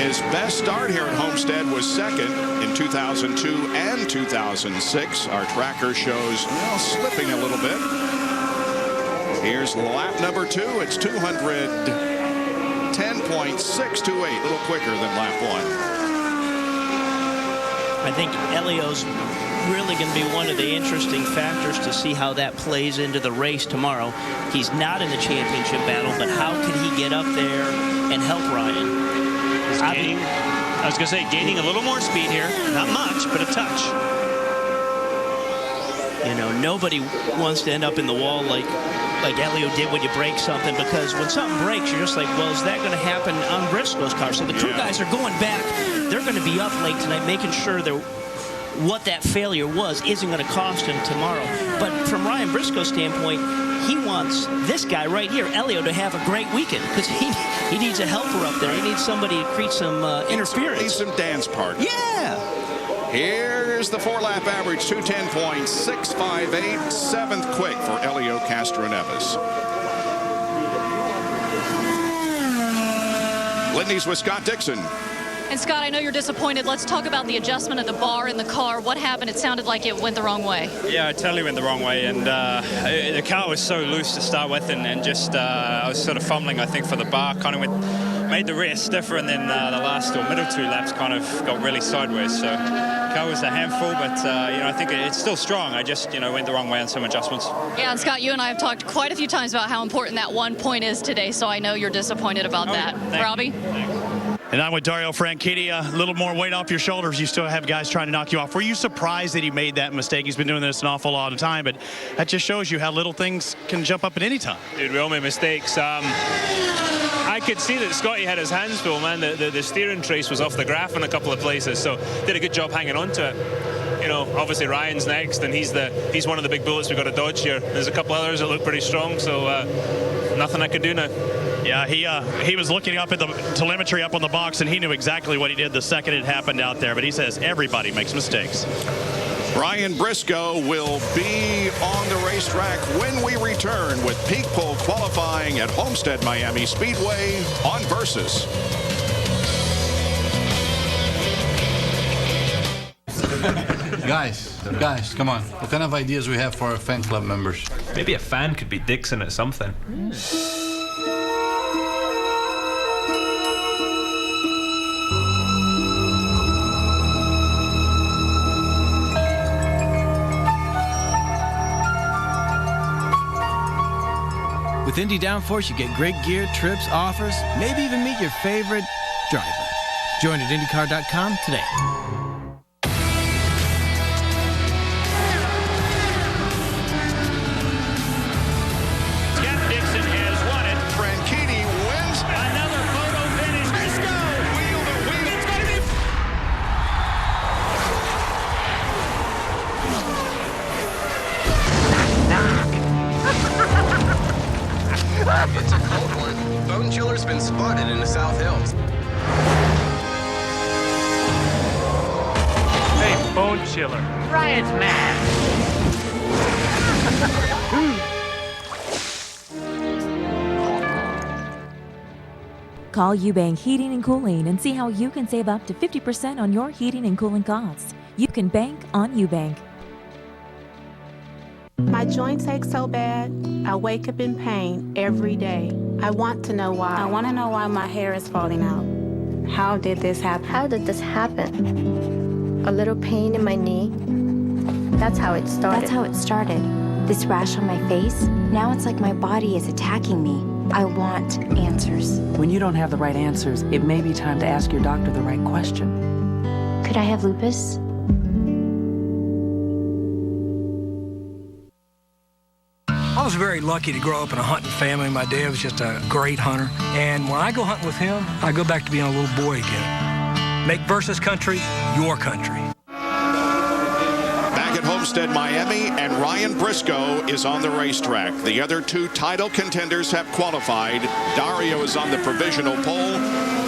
His best start here at Homestead was second in 2002 and 2006. Our tracker shows, well, slipping a little bit. Here's lap number 2. It's 210.628, a little quicker than lap 1. I think Elio's really going to be one of the interesting factors to see how that plays into the race tomorrow. He's not in the championship battle, but how can he get up there and help Ryan? He's gaining, I was going to say, gaining a little more speed here. Not much, but a touch. You know, nobody wants to end up in the wall like Elio did when you break something, because when something breaks, you're just like, well, is that going to happen on Briscoe's car? So the crew guys are going back. They're going to be up late tonight, making sure what that failure was isn't going to cost him tomorrow. But from Ryan Briscoe's standpoint, he wants this guy right here, Elio, to have a great weekend, because he needs a helper up there. He needs somebody to create some interference. Needs some dance partner. Yeah. Here's the 4-lap average, 210.658, 7th quick for Elio Castroneves. Lindy's with Scott Dixon. And Scott, I know you're disappointed. Let's talk about the adjustment of the bar in the car. What happened? It sounded like it went the wrong way. Yeah, it totally went the wrong way. And the car was so loose to start with, and just I was sort of fumbling, I think, for the bar. Kind of made the rest stiffer, and then the last or middle 2 laps kind of got really sideways. So the car was a handful, but you know, I think it's still strong. I just went the wrong way on some adjustments. Yeah, and Scott, you and I have talked quite a few times about how important that 1 point is today. So I know you're disappointed about that. Yeah. Robbie? And I'm with Dario Franchitti. A little more weight off your shoulders. You still have guys trying to knock you off. Were you surprised that he made that mistake? He's been doing this an awful lot of time, but that just shows you how little things can jump up at any time. Dude, we all make mistakes. I could see that Scotty had his hands full, man. The steering trace was off the graph in a couple of places, so did a good job hanging on to it. You know, obviously Ryan's next, and he's one of the big bullets we've got to dodge here. There's a couple others that look pretty strong, so nothing I could do now. Yeah, he was looking up at the telemetry up on the box, and he knew exactly what he did the second it happened out there. But he says everybody makes mistakes. Ryan Briscoe will be on the racetrack when we return with peak pole qualifying at Homestead-Miami Speedway on Versus. Guys, come on. What kind of ideas we have for our fan club members? Maybe a fan could be Dixon at something. With Indy Downforce, you get great gear, trips, offers, maybe even meet your favorite driver. Join at IndyCar.com today. Scott Dixon has won it. Franchitti wins. Another photo finish. Briscoe! Wheel to wheel. It's going to be... It's a cold one. Bone chiller's been spotted in the South Hills. Hey, bone chiller. Ryan's mad. Call Eubank Heating and Cooling and see how you can save up to 50% on your heating and cooling costs. You can bank on Eubank. My joints ache so bad, I wake up in pain every day. I want to know why. I want to know why my hair is falling out. How did this happen? How did this happen? A little pain in my knee. That's how it started. That's how it started. This rash on my face, now it's like my body is attacking me. I want answers. When you don't have the right answers, it may be time to ask your doctor the right question. Could I have lupus? I was very lucky to grow up in a hunting family. My dad was just a great hunter. And when I go hunting with him, I go back to being a little boy again. Make Versus country your country. Back at Homestead-Miami, and Ryan Briscoe is on the racetrack. The other two title contenders have qualified. Dario is on the provisional pole.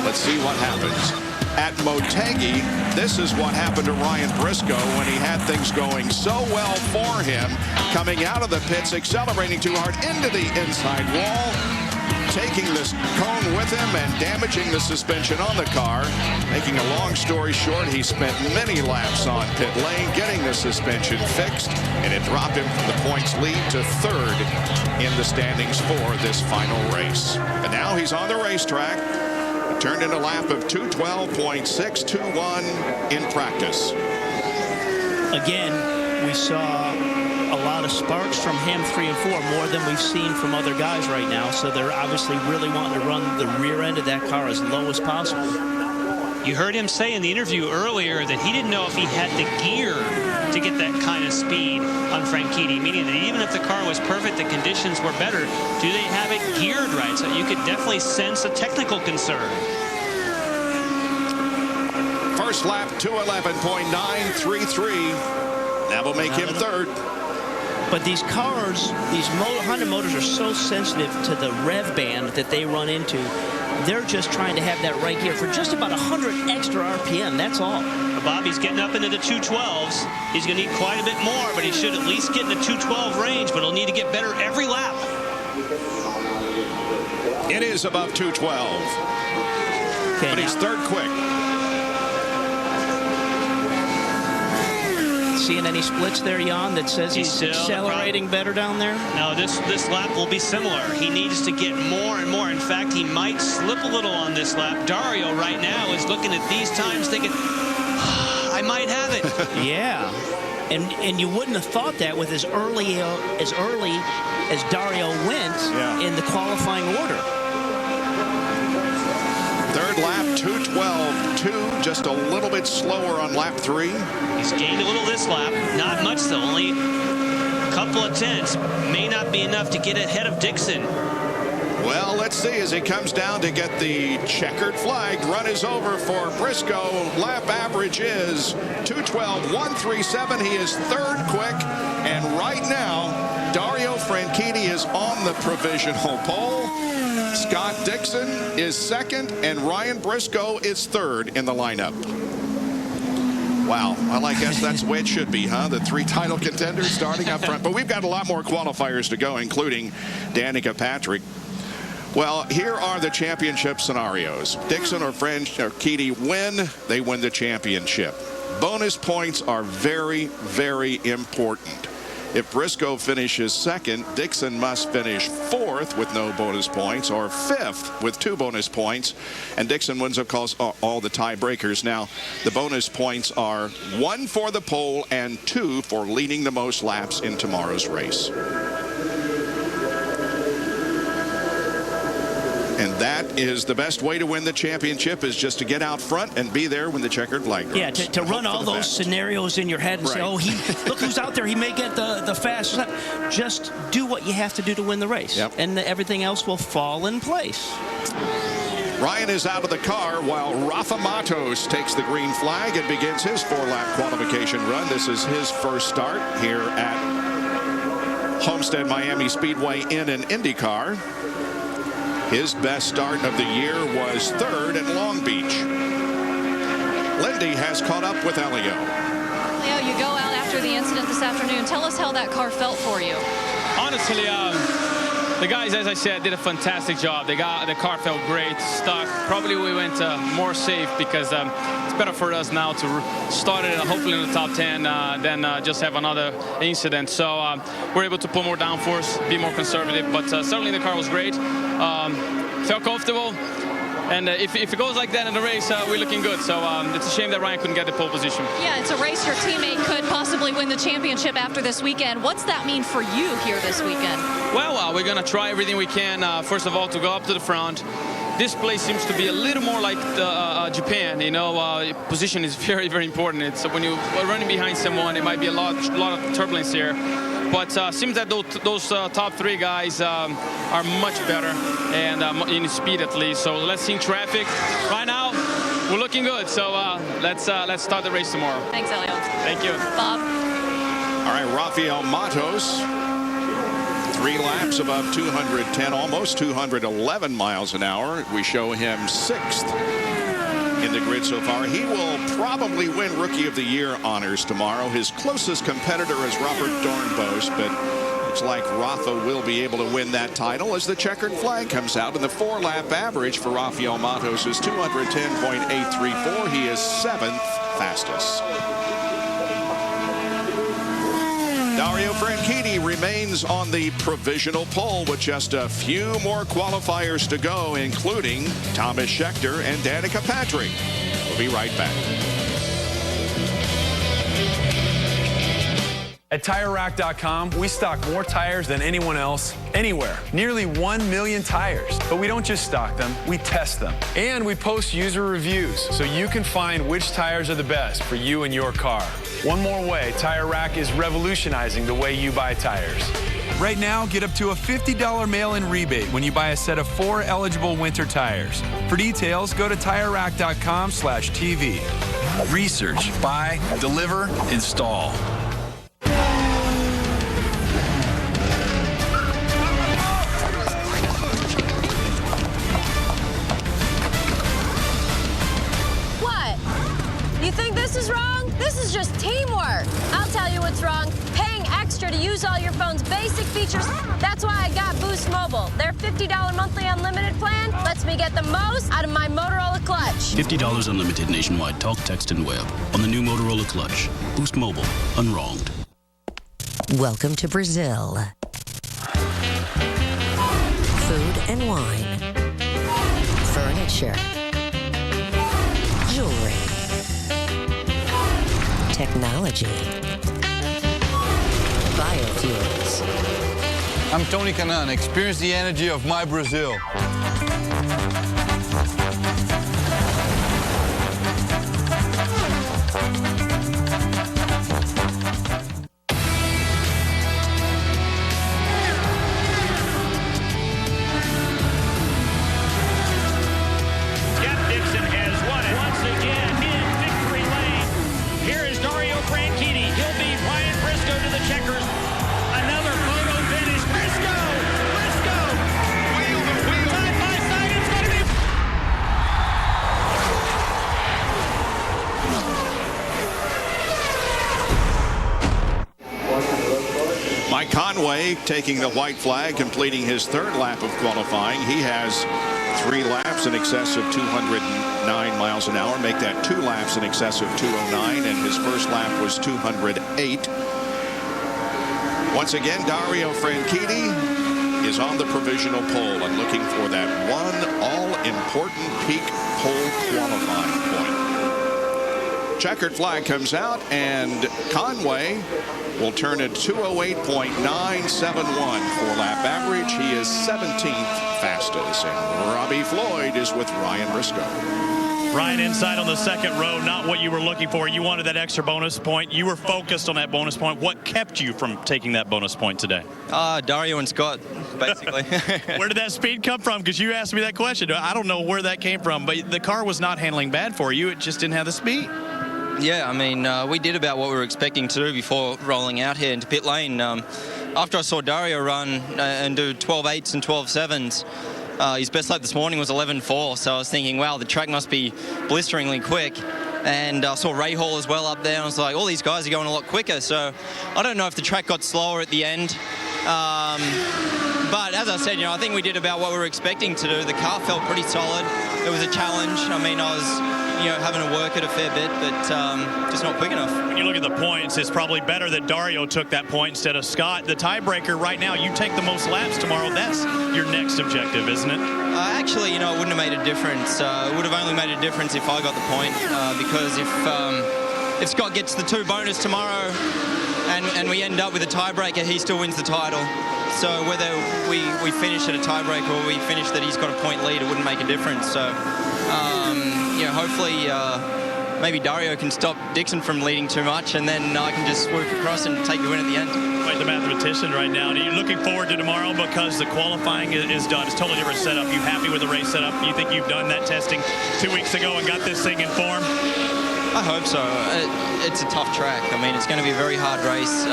Let's see what happens. At Motegi, this is what happened to Ryan Briscoe when he had things going so well for him. Coming out of the pits, accelerating too hard into the inside wall, taking this cone with him and damaging the suspension on the car. Making a long story short, he spent many laps on pit lane getting the suspension fixed, and it dropped him from the points lead to third in the standings for this final race. But now he's on the racetrack. Turned in a lap of 2:12.621 in practice. Again, we saw a lot of sparks from him 3 and 4, more than we've seen from other guys right now. So they're obviously really wanting to run the rear end of that car as low as possible. You heard him say in the interview earlier that he didn't know if he had the gear to get that kind of speed on Franchitti, meaning that even if the car was perfect, the conditions were better, do they have it geared right? So you could definitely sense a technical concern. First lap, 2:11.933. That will make him third. But these cars, these Honda motors are so sensitive to the rev band that they run into. They're just trying to have that right gear for just about 100 extra RPM. That's all. Bobby's getting up into the 212s. He's going to need quite a bit more, but he should at least get in the 212 range, but he'll need to get better every lap. It is above 212. Okay, but he's third quick. Seeing any splits there, Jan, that says he's accelerating better down there? No, this lap will be similar. He needs to get more and more. In fact, he might slip a little on this lap. Dario right now is looking at these times thinking, I might have it. Yeah. And you wouldn't have thought that with as early as Dario went in the qualifying order. Third lap, 2:12.2, just a little bit slower on lap 3. He's gained a little this lap, not much though, only a couple of tenths. May not be enough to get ahead of Dixon. Well, let's see as he comes down to get the checkered flag. Run is over for Briscoe. Lap average is 2:12.137. He is third quick, and right now Dario Franchitti is is on the provisional pole. Scott Dixon is second, and Ryan Briscoe is third in the lineup. Wow. Well, I guess that's the way it should be, huh? The 3 title contenders starting up front. But we've got a lot more qualifiers to go, including Danica Patrick. Well, here are the championship scenarios. Dixon or Franchitti win, they win the championship. Bonus points are very, very important. If Briscoe finishes second, Dixon must finish fourth with no bonus points, or fifth with 2 bonus points. And Dixon wins, of course, all the tiebreakers. Now, the bonus points are 1 for the pole and 2 for leading the most laps in tomorrow's race. And that is the best way to win the championship, is just to get out front and be there when the checkered flag drops. Yeah, to run all those scenarios in your head and say, oh, look who's out there. He may get the fastest lap. Just do what you have to do to win the race. Yep. And everything else will fall in place. Ryan is out of the car while Rafa Matos takes the green flag and begins his 4-lap qualification run. This is his first start here at Homestead-Miami Speedway in an IndyCar. His best start of the year was third in Long Beach. Lindy has caught up with Elio. Leo, you go out after the incident this afternoon. Tell us how that car felt for you. Honestly, the guys, as I said, did a fantastic job. The car felt great, stuck. Probably we went more safe because it's better for us now to start it hopefully in the top 10 than just have another incident. So we're able to put more downforce, be more conservative. But certainly the car was great. Felt comfortable. And if it goes like that in the race, we're looking good. So it's a shame that Ryan couldn't get the pole position. Yeah, it's a race your teammate could possibly win the championship after this weekend. What's that mean for you here this weekend? Well, we're going to try everything we can, first of all, to go up to the front. This place seems to be a little more like Japan. You know, position is very, very important. It's when you're running behind someone, it might be a lot of turbulence here. But seems that those top 3 guys are much better and in speed at least. So let's see traffic. Right now, we're looking good. So let's start the race tomorrow. Thanks, Elio. Thank you. Bob. All right, Rafael Matos, 3 laps above 210, almost 211 miles an hour. We show him 6th in the grid so far. He will probably win Rookie of the Year honors tomorrow. His closest competitor is Robert Dornbos, but looks like Rafa will be able to win that title as the checkered flag comes out. And the 4-lap average for Rafael Matos is 210.834. He is 7th fastest. Dario Franchitti remains on the provisional pole with just a few more qualifiers to go, including Thomas Scheckter and Danica Patrick. We'll be right back. At TireRack.com, we stock more tires than anyone else, anywhere. Nearly 1 million tires. But we don't just stock them, we test them. And we post user reviews so you can find which tires are the best for you and your car. One more way, Tire Rack is revolutionizing the way you buy tires. Right now, get up to a $50 mail-in rebate when you buy a set of 4 eligible winter tires. For details, go to TireRack.com/TV. Research, buy, deliver, install. You think this is wrong? This is just teamwork. I'll tell you what's wrong. Paying extra to use all your phone's basic features. That's why I got Boost Mobile. Their $50 monthly unlimited plan lets me get the most out of my Motorola Clutch. $50 unlimited nationwide talk, text, and web on the new Motorola Clutch. Boost Mobile, unwronged. Welcome to Brazil. Food and wine. Furniture. Jewelry. Technology. Biofuels. I'm Tony Canan. Experience the energy of my Brazil. Franchitti. He'll beat Ryan Briscoe to the checkers. Another photo finish. Briscoe Mike Conway taking the white flag, completing his third lap of qualifying. He has 3 laps in excess of 209 miles an hour, make that 2 laps in excess of 209, and his first lap was 208. Once again, Dario Franchitti is on the provisional pole and looking for that one all-important peak pole qualifying point. Checkered flag comes out, and Conway will turn at 208.971 for lap average. He is 17th fastest, and Robbie Floyd is with Ryan Briscoe. Ryan, inside on the second row, not what you were looking for. You wanted that extra bonus point. You were focused on that bonus point. What kept you from taking that bonus point today? Dario and Scott, basically. Where did that speed come from? Because you asked me that question. I don't know where that came from, but the car was not handling bad for you. It just didn't have the speed. Yeah, I mean, we did about what we were expecting to do before rolling out here into pit lane. After I saw Dario run and do 12.8s and 12.7s, his best lap this morning was 11.4, so I was thinking, wow, the track must be blisteringly quick. And I saw Ray Hall as well up there, and I was like, all these guys are going a lot quicker, so I don't know if the track got slower at the end. But as I said, I think we did about what we were expecting to do. The car felt pretty solid. It was a challenge. I mean, I was having to work it a fair bit, but just not quick enough. When you look at the points, it's probably better that Dario took that point instead of Scott. The tiebreaker right now, you take the most laps tomorrow. That's your next objective, isn't it? Actually, it wouldn't have made a difference. It would have only made a difference if I got the point, because if Scott gets the 2 bonus tomorrow and we end up with a tiebreaker, he still wins the title. So whether we finish at a tiebreaker or we finish that he's got a point lead, it wouldn't make a difference. So, hopefully maybe Dario can stop Dixon from leading too much, and then I can just swoop across and take the win at the end. Quite the mathematician right now. Are you looking forward to tomorrow because the qualifying is done? It's a totally different setup. You happy with the race setup? You think you've done that testing 2 weeks ago and got this thing in form? I hope so. It's a tough track. I mean, it's going to be a very hard race.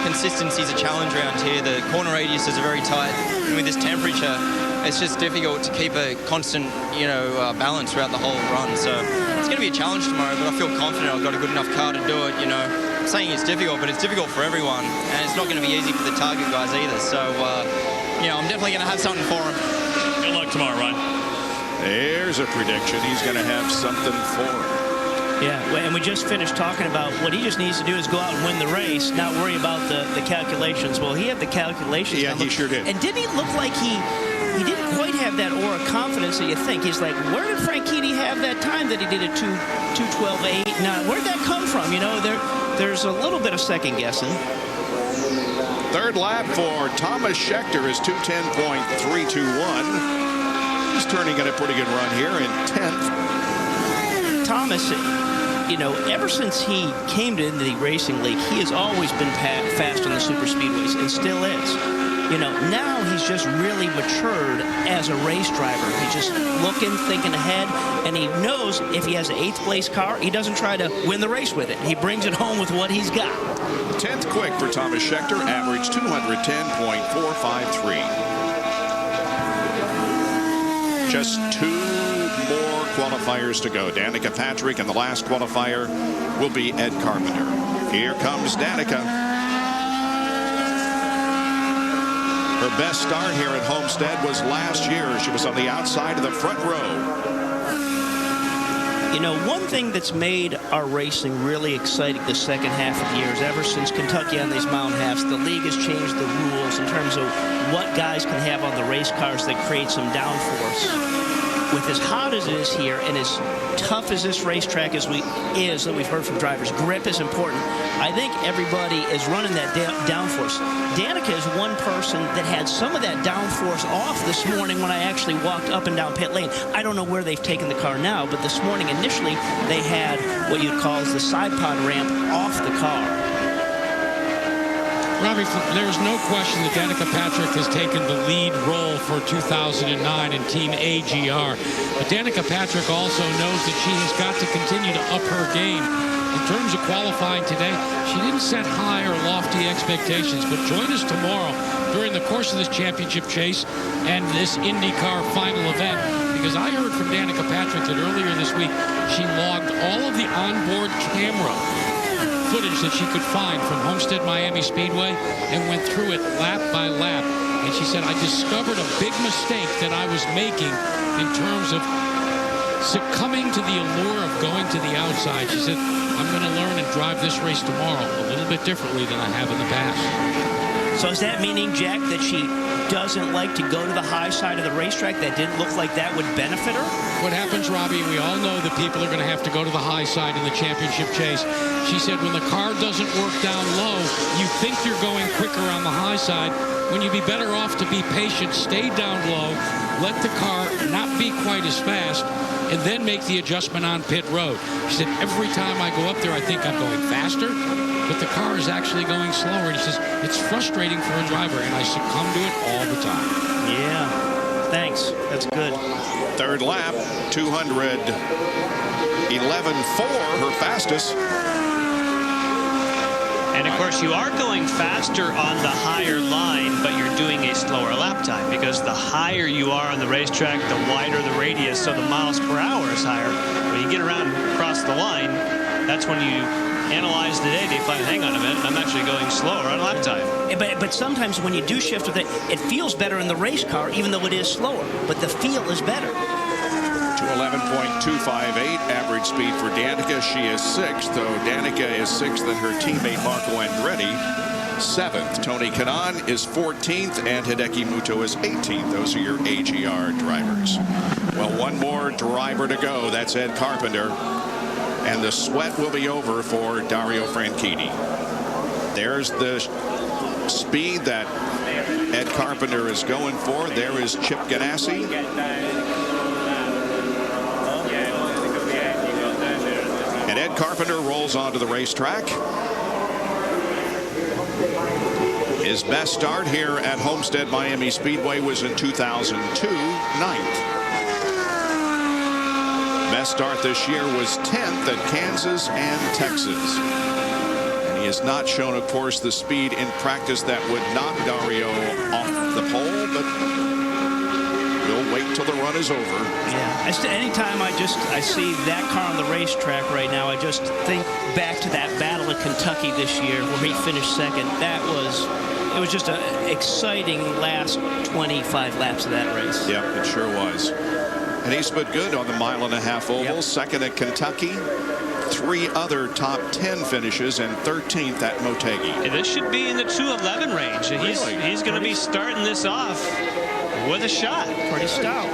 Consistency is a challenge around here. The corner radiuses are very tight, and with this temperature, it's just difficult to keep a constant, balance throughout the whole run. So it's going to be a challenge tomorrow, but I feel confident I've got a good enough car to do it. I'm saying it's difficult, but it's difficult for everyone, and it's not going to be easy for the target guys either. So, I'm definitely going to have something for him. Good luck tomorrow, Ryan. There's a prediction. He's going to have something for him. Yeah, and we just finished talking about what he just needs to do is go out and win the race, not worry about the calculations. Well, he had the calculations. Yeah, he sure did. And didn't he look like he didn't quite have that aura of confidence that you think? He's like, where did Franchitti have that time that he did a 2:12.8? Where'd that come from? There's a little bit of second guessing. Third lap for Thomas Schechter is 210.321. He's turning in a pretty good run here in 10th. Thomas, ever since he came to the racing league, he has always been fast on the super speedways and still is. Now he's just really matured as a race driver. He's just looking, thinking ahead, and he knows if he has an 8th place car, he doesn't try to win the race with it. He brings it home with what he's got. 10th quick for Thomas Schechter, average 210.453. Just 2 more qualifiers to go. Danica Patrick, and the last qualifier will be Ed Carpenter. Here comes Danica. Her best start here at Homestead was last year. She was on the outside of the front row. One thing that's made our racing really exciting the second half of the years, ever since Kentucky on these mountain halves, the league has changed the rules in terms of what guys can have on the race cars that create some downforce. With as hot as it is here and as tough as this racetrack that we've heard from drivers, grip is important. I think everybody is running that downforce. Danica is one person that had some of that downforce off this morning when I actually walked up and down pit lane. I don't know where they've taken the car now, but this morning initially they had what you'd call the side pod ramp off the car. Robbie, there's no question that Danica Patrick has taken the lead role for 2009 in Team AGR. But Danica Patrick also knows that she has got to continue to up her game. In terms of qualifying today, she didn't set high or lofty expectations, but join us tomorrow during the course of this championship chase and this IndyCar final event, because I heard from Danica Patrick that earlier this week she logged all of the onboard camera footage that she could find from Homestead-Miami Speedway and went through it lap by lap. And she said, I discovered a big mistake that I was making in terms of succumbing to the allure of going to the outside. She said, I'm going to learn and drive this race tomorrow a little bit differently than I have in the past. So is that meaning, Jack, that she doesn't like to go to the high side of the racetrack? That didn't look like that would benefit her? What happens, Robbie, we all know that people are going to have to go to the high side in the championship chase. She said when the car doesn't work down low, you think you're going quicker on the high side, when you'd be better off to be patient, stay down low, let the car not be quite as fast, and then make the adjustment on pit road. She said, every time I go up there, I think I'm going faster, but the car is actually going slower. And he says, it's frustrating for a driver, and I succumb to it all the time. Yeah, thanks. That's good. Third lap, 211.4, her fastest. And of course, you are going faster on the higher line, but you're doing a slower lap time because the higher you are on the racetrack, the wider the radius, so the miles per hour is higher. When you get around across the line, that's when you analyze the data. You find, hang on a minute, I'm actually going slower on lap time. But sometimes when you do shift with it, it feels better in the race car, even though it is slower. But the feel is better. 211.258 average speed for Danica. She is 6th, though Danica is 6th and her teammate Marco Andretti 7th. Tony Kanaan is 14th and Hideki Muto is 18th. Those are your AGR drivers. Well, one more driver to go. That's Ed Carpenter. And the sweat will be over for Dario Franchitti. There's the speed that Ed Carpenter is going for. There is Chip Ganassi. And Ed Carpenter rolls onto the racetrack. His best start here at Homestead-Miami Speedway was in 2002, 9th. Best start this year was 10th at Kansas and Texas. And he has not shown, of course, the speed in practice that would knock Dario off the pole, but we'll wait till the run is over. Yeah. Anytime I see that car on the racetrack right now, I just think back to that battle at Kentucky this year where he finished second. It was just an exciting last 25 laps of that race. Yep, it sure was. And he split good on the mile-and-a-half oval. Yep. Second at Kentucky. 3 other top 10 finishes and 13th at Motegi. And this should be in the 211 range. Really? He's going to be starting this off with a shot. Pretty stout.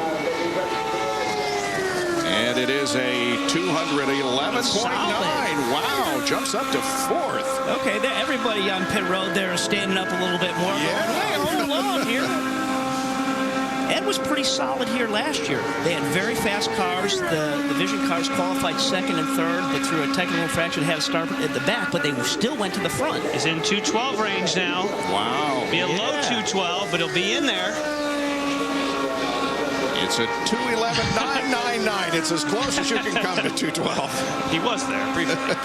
And it is a 211.9. Wow, jumps up to 4th. Okay, everybody on pit road there is standing up a little bit more. Yeah. Hold on here. Ed was pretty solid here last year. They had very fast cars. The division cars qualified 2nd and 3rd, but through a technical infraction had to start at the back, but they still went to the front. He's in 212 range now. Wow. Be a low 212, but he'll be in there. It's a 211.999. It's as close as you can come to 212. He was there.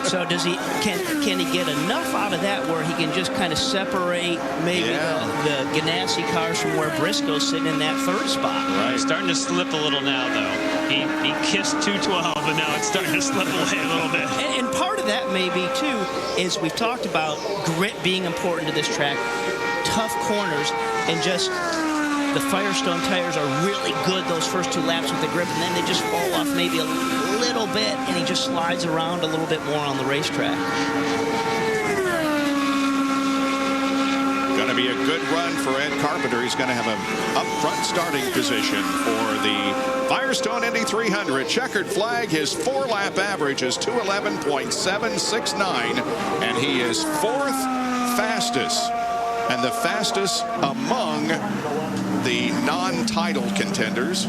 So can he get enough out of that where he can just kind of separate maybe the Ganassi cars from where Briscoe's sitting in that 3rd spot? Right. He's starting to slip a little now, though. He kissed 212, and now it's starting to slip away a little bit. And part of that maybe, too, is we've talked about grit being important to this track, tough corners, and just the Firestone tires are really good those first 2 laps with the grip, and then they just fall off maybe a little bit, and he just slides around a little bit more on the racetrack. Going to be a good run for Ed Carpenter. He's going to have an up-front starting position for the Firestone Indy 300. Checkered flag. His 4-lap average is 211.769, and he is 4th fastest, and the fastest among the non-title contenders.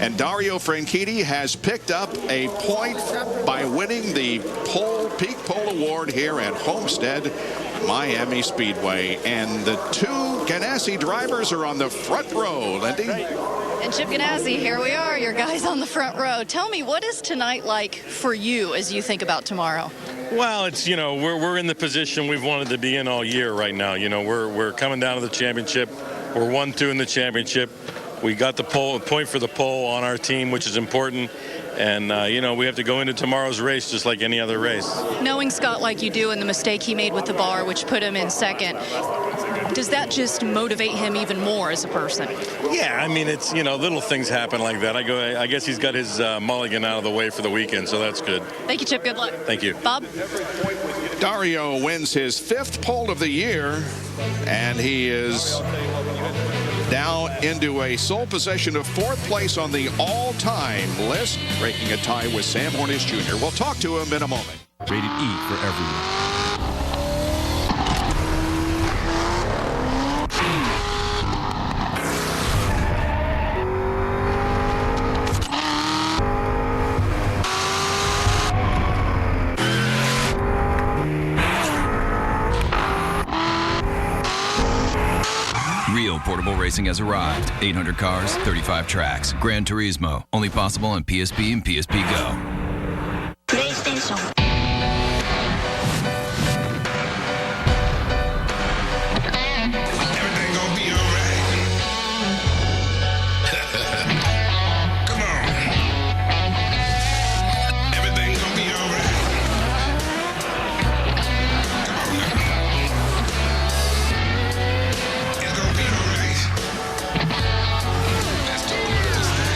And Dario Franchitti has picked up a point by winning the Peak Pole Award here at Homestead-Miami Speedway. And the 2 Ganassi drivers are on the front row. Lindy? And Chip Ganassi, here we are, your guys on the front row. Tell me, what is tonight like for you as you think about tomorrow? Well, it's, we're in the position we've wanted to be in all year right now. We're coming down to the championship. We're 1-2 in the championship. We got the point for the pole on our team, which is important. And, we have to go into tomorrow's race just like any other race. Knowing Scott like you do and the mistake he made with the bar, which put him in second, does that just motivate him even more as a person? Yeah, I mean, it's, little things happen like that. I guess he's got his mulligan out of the way for the weekend, so that's good. Thank you, Chip. Good luck. Thank you. Bob? Dario wins his 5th pole of the year, and he is now into a sole possession of 4th place on the all-time list, breaking a tie with Sam Hornish Jr. We'll talk to him in a moment. Rated E for everyone. Real portable racing has arrived. 800 cars, 35 tracks. Gran Turismo. Only possible on PSP and PSP Go. PlayStation. Everything gonna be alright. Come on. Everything gonna be alright. Come on now. It's gonna be alright. Let's talk about this thing.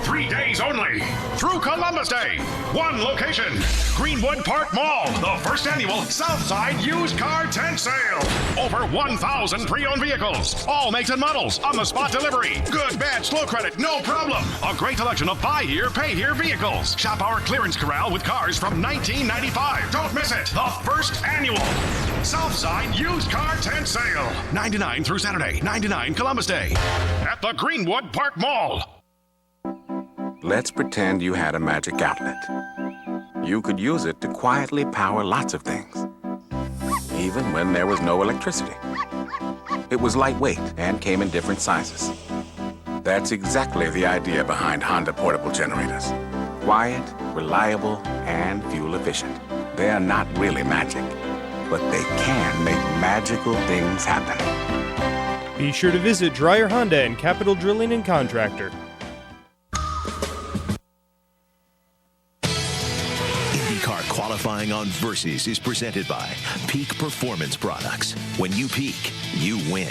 3 days only. Through Columbus Day. One location. Greenwood Park Mall. The first annual Southside Used Car Tent Sale. Over 1,000 pre-owned vehicles. All makes and models. On the spot delivery. Good, bad, slow credit. No problem. A great selection of buy here, pay here vehicles. Shop our clearance corral with cars from 1995. Don't miss it. The first annual Southside Used Car Tent Sale. 99 through Saturday. 99 Columbus Day. At the Greenwood Park Mall. Let's pretend you had a magic outlet. You could use it to quietly power lots of things, even when there was no electricity. It was lightweight and came in different sizes. That's exactly the idea behind Honda portable generators. Quiet, reliable, and fuel efficient. They are not really magic, but they can make magical things happen. Be sure to visit Dreyer Honda and Capital Drilling and Contractor. IndyCar qualifying on Versus is presented by Peak Performance Products. When you peak, you win.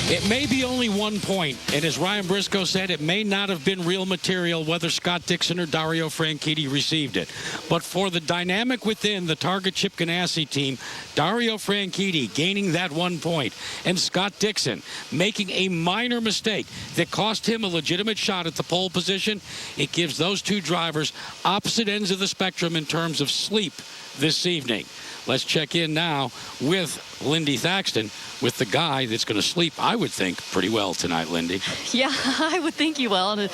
It may be only 1 point, and as Ryan Briscoe said, it may not have been real material whether Scott Dixon or Dario Franchitti received it. But for the dynamic within the Target Chip Ganassi team, Dario Franchitti gaining that 1 point, and Scott Dixon making a minor mistake that cost him a legitimate shot at the pole position, it gives those two drivers opposite ends of the spectrum in terms of sleep this evening. Let's check in now with Lindy Thaxton, with the guy that's going to sleep, I would think, pretty well tonight, Lindy. Yeah, I would think you will. And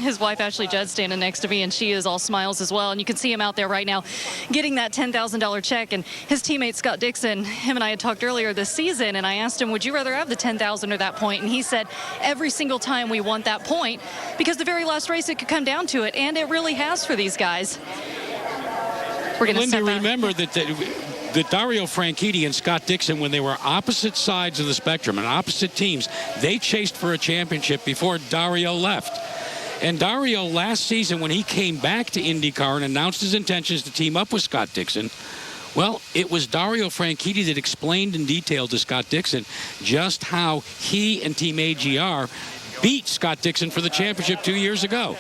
his wife, Ashley Judd, standing next to me, and she is all smiles as well. And you can see him out there right now getting that $10,000 check. And his teammate, Scott Dixon, him and I had talked earlier this season, and I asked him, would you rather have the $10,000 or that point? And he said, every single time we want that point, because the very last race, it could come down to it. And it really has for these guys. We're going to Lindy, remember that Dario Franchitti and Scott Dixon, when they were opposite sides of the spectrum and opposite teams, they chased for a championship before Dario left. And Dario last season, when he came back to IndyCar and announced his intentions to team up with Scott Dixon, well, it was Dario Franchitti that explained in detail to Scott Dixon just how he and Team AGR beat Scott Dixon for the championship 2 years ago.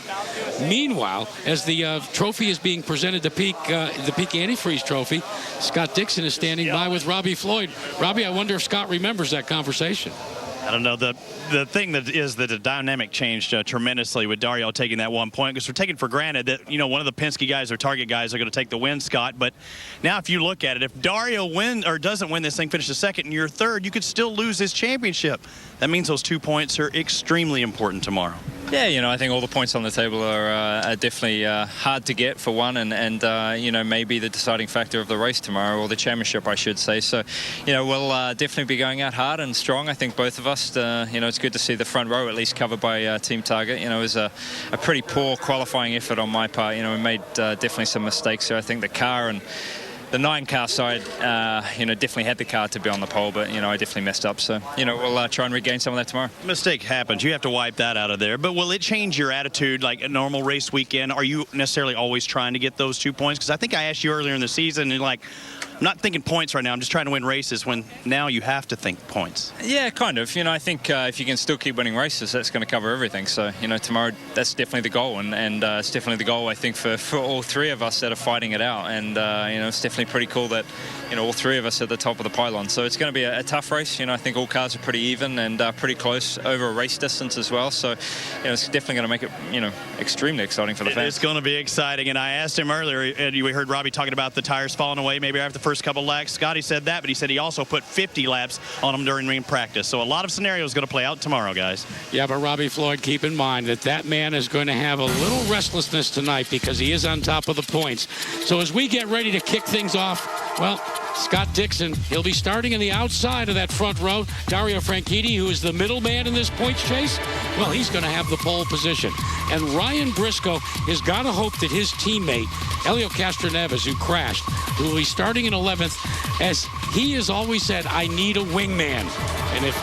Meanwhile, as the trophy is being presented to the Peak Antifreeze Trophy, Scott Dixon is standing by with Robbie Floyd. Robbie, I wonder if Scott remembers that conversation. I don't know. The thing that is that the dynamic changed tremendously with Dario taking that 1 point, because we're taking for granted that, one of the Penske guys or Target guys are going to take the win, Scott. But now if you look at it, if Dario doesn't win this thing, finishes second and you're third, you could still lose his championship. That means those 2 points are extremely important tomorrow. Yeah, I think all the points on the table are definitely hard to get for one, and maybe the deciding factor of the race tomorrow, or the championship, I should say. So, we'll definitely be going out hard and strong. I think both of us. It's good to see the front row at least covered by Team Target. It was a pretty poor qualifying effort on my part. We made definitely some mistakes there. I think the car and the 9-car side, definitely had the car to be on the pole, but, I definitely messed up. So, we'll try and regain some of that tomorrow. Mistake happens. You have to wipe that out of there. But will it change your attitude like a normal race weekend? Are you necessarily always trying to get those 2 points? Because I think I asked you earlier in the season, and I'm not thinking points right now. I'm just trying to win races, when now you have to think points. Yeah, kind of. I think if you can still keep winning races, that's going to cover everything. So, tomorrow, that's definitely the goal. And it's definitely the goal, I think, for all three of us that are fighting it out. And, it's definitely pretty cool that, all three of us are at the top of the pylon. So it's going to be a tough race. I think all cars are pretty even and pretty close over a race distance as well. So, it's definitely going to make it, extremely exciting for the fans. It's going to be exciting. And I asked him earlier, and we heard Robbie talking about the tires falling away maybe after the first couple laps. Scotty said that, but he said he also put 50 laps on them during ring practice. So a lot of scenarios going to play out tomorrow, guys. Yeah, but Robbie Floyd, keep in mind that man is going to have a little restlessness tonight because he is on top of the points. So as we get ready to kick things off, well, Scott Dixon, he'll be starting in the outside of that front row. Dario Franchitti, who is the middleman in this points chase, well, he's going to have the pole position. And Ryan Briscoe has got to hope that his teammate, Helio Castroneves, who crashed, who will be starting in 11th, as he has always said, I need a wingman. And if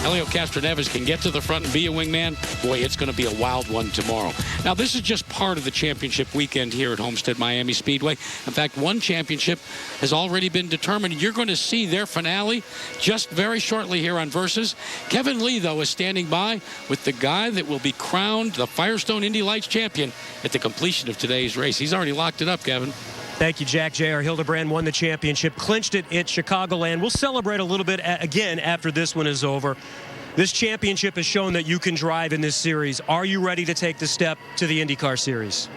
Helio Castroneves can get to the front and be a wingman, boy, it's going to be a wild one tomorrow. Now, this is just part of the championship weekend here at Homestead-Miami Speedway. In fact, one championship has already been determined. You're going to see their finale just very shortly here on Versus. Kevin Lee, though, is standing by with the guy that will be crowned the Firestone Indy Lights champion at the completion of today's race. He's already locked it up, Kevin. Thank you, Jack. J.R. Hildebrand won the championship, clinched it at Chicagoland. We'll celebrate a little bit again after this one is over. This championship has shown that you can drive in this series. Are you ready to take the step to the IndyCar series?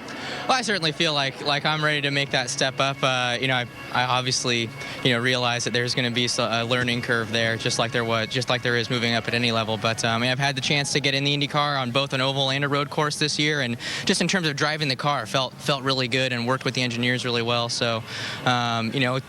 Well, I certainly feel like I'm ready to make that step up. I obviously realize that there's going to be a learning curve there, just like there is moving up at any level. But I've had the chance to get in the IndyCar on both an oval and a road course this year, and just in terms of driving the car, felt really good and worked with the engineers really well. So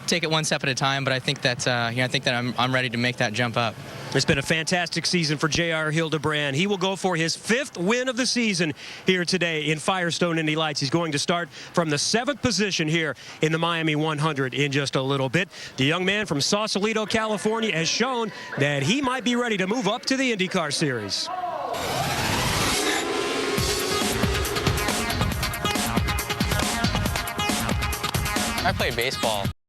take it one step at a time. But I think that I'm ready to make that jump up. It's been a fantastic season for J.R. Hildebrand. He will go for his 5th win of the season here today in Firestone Indy Lights. He's going to start from the 7th position here in the Miami 100 in just a little bit. The young man from Sausalito, California, has shown that he might be ready to move up to the IndyCar series. I played baseball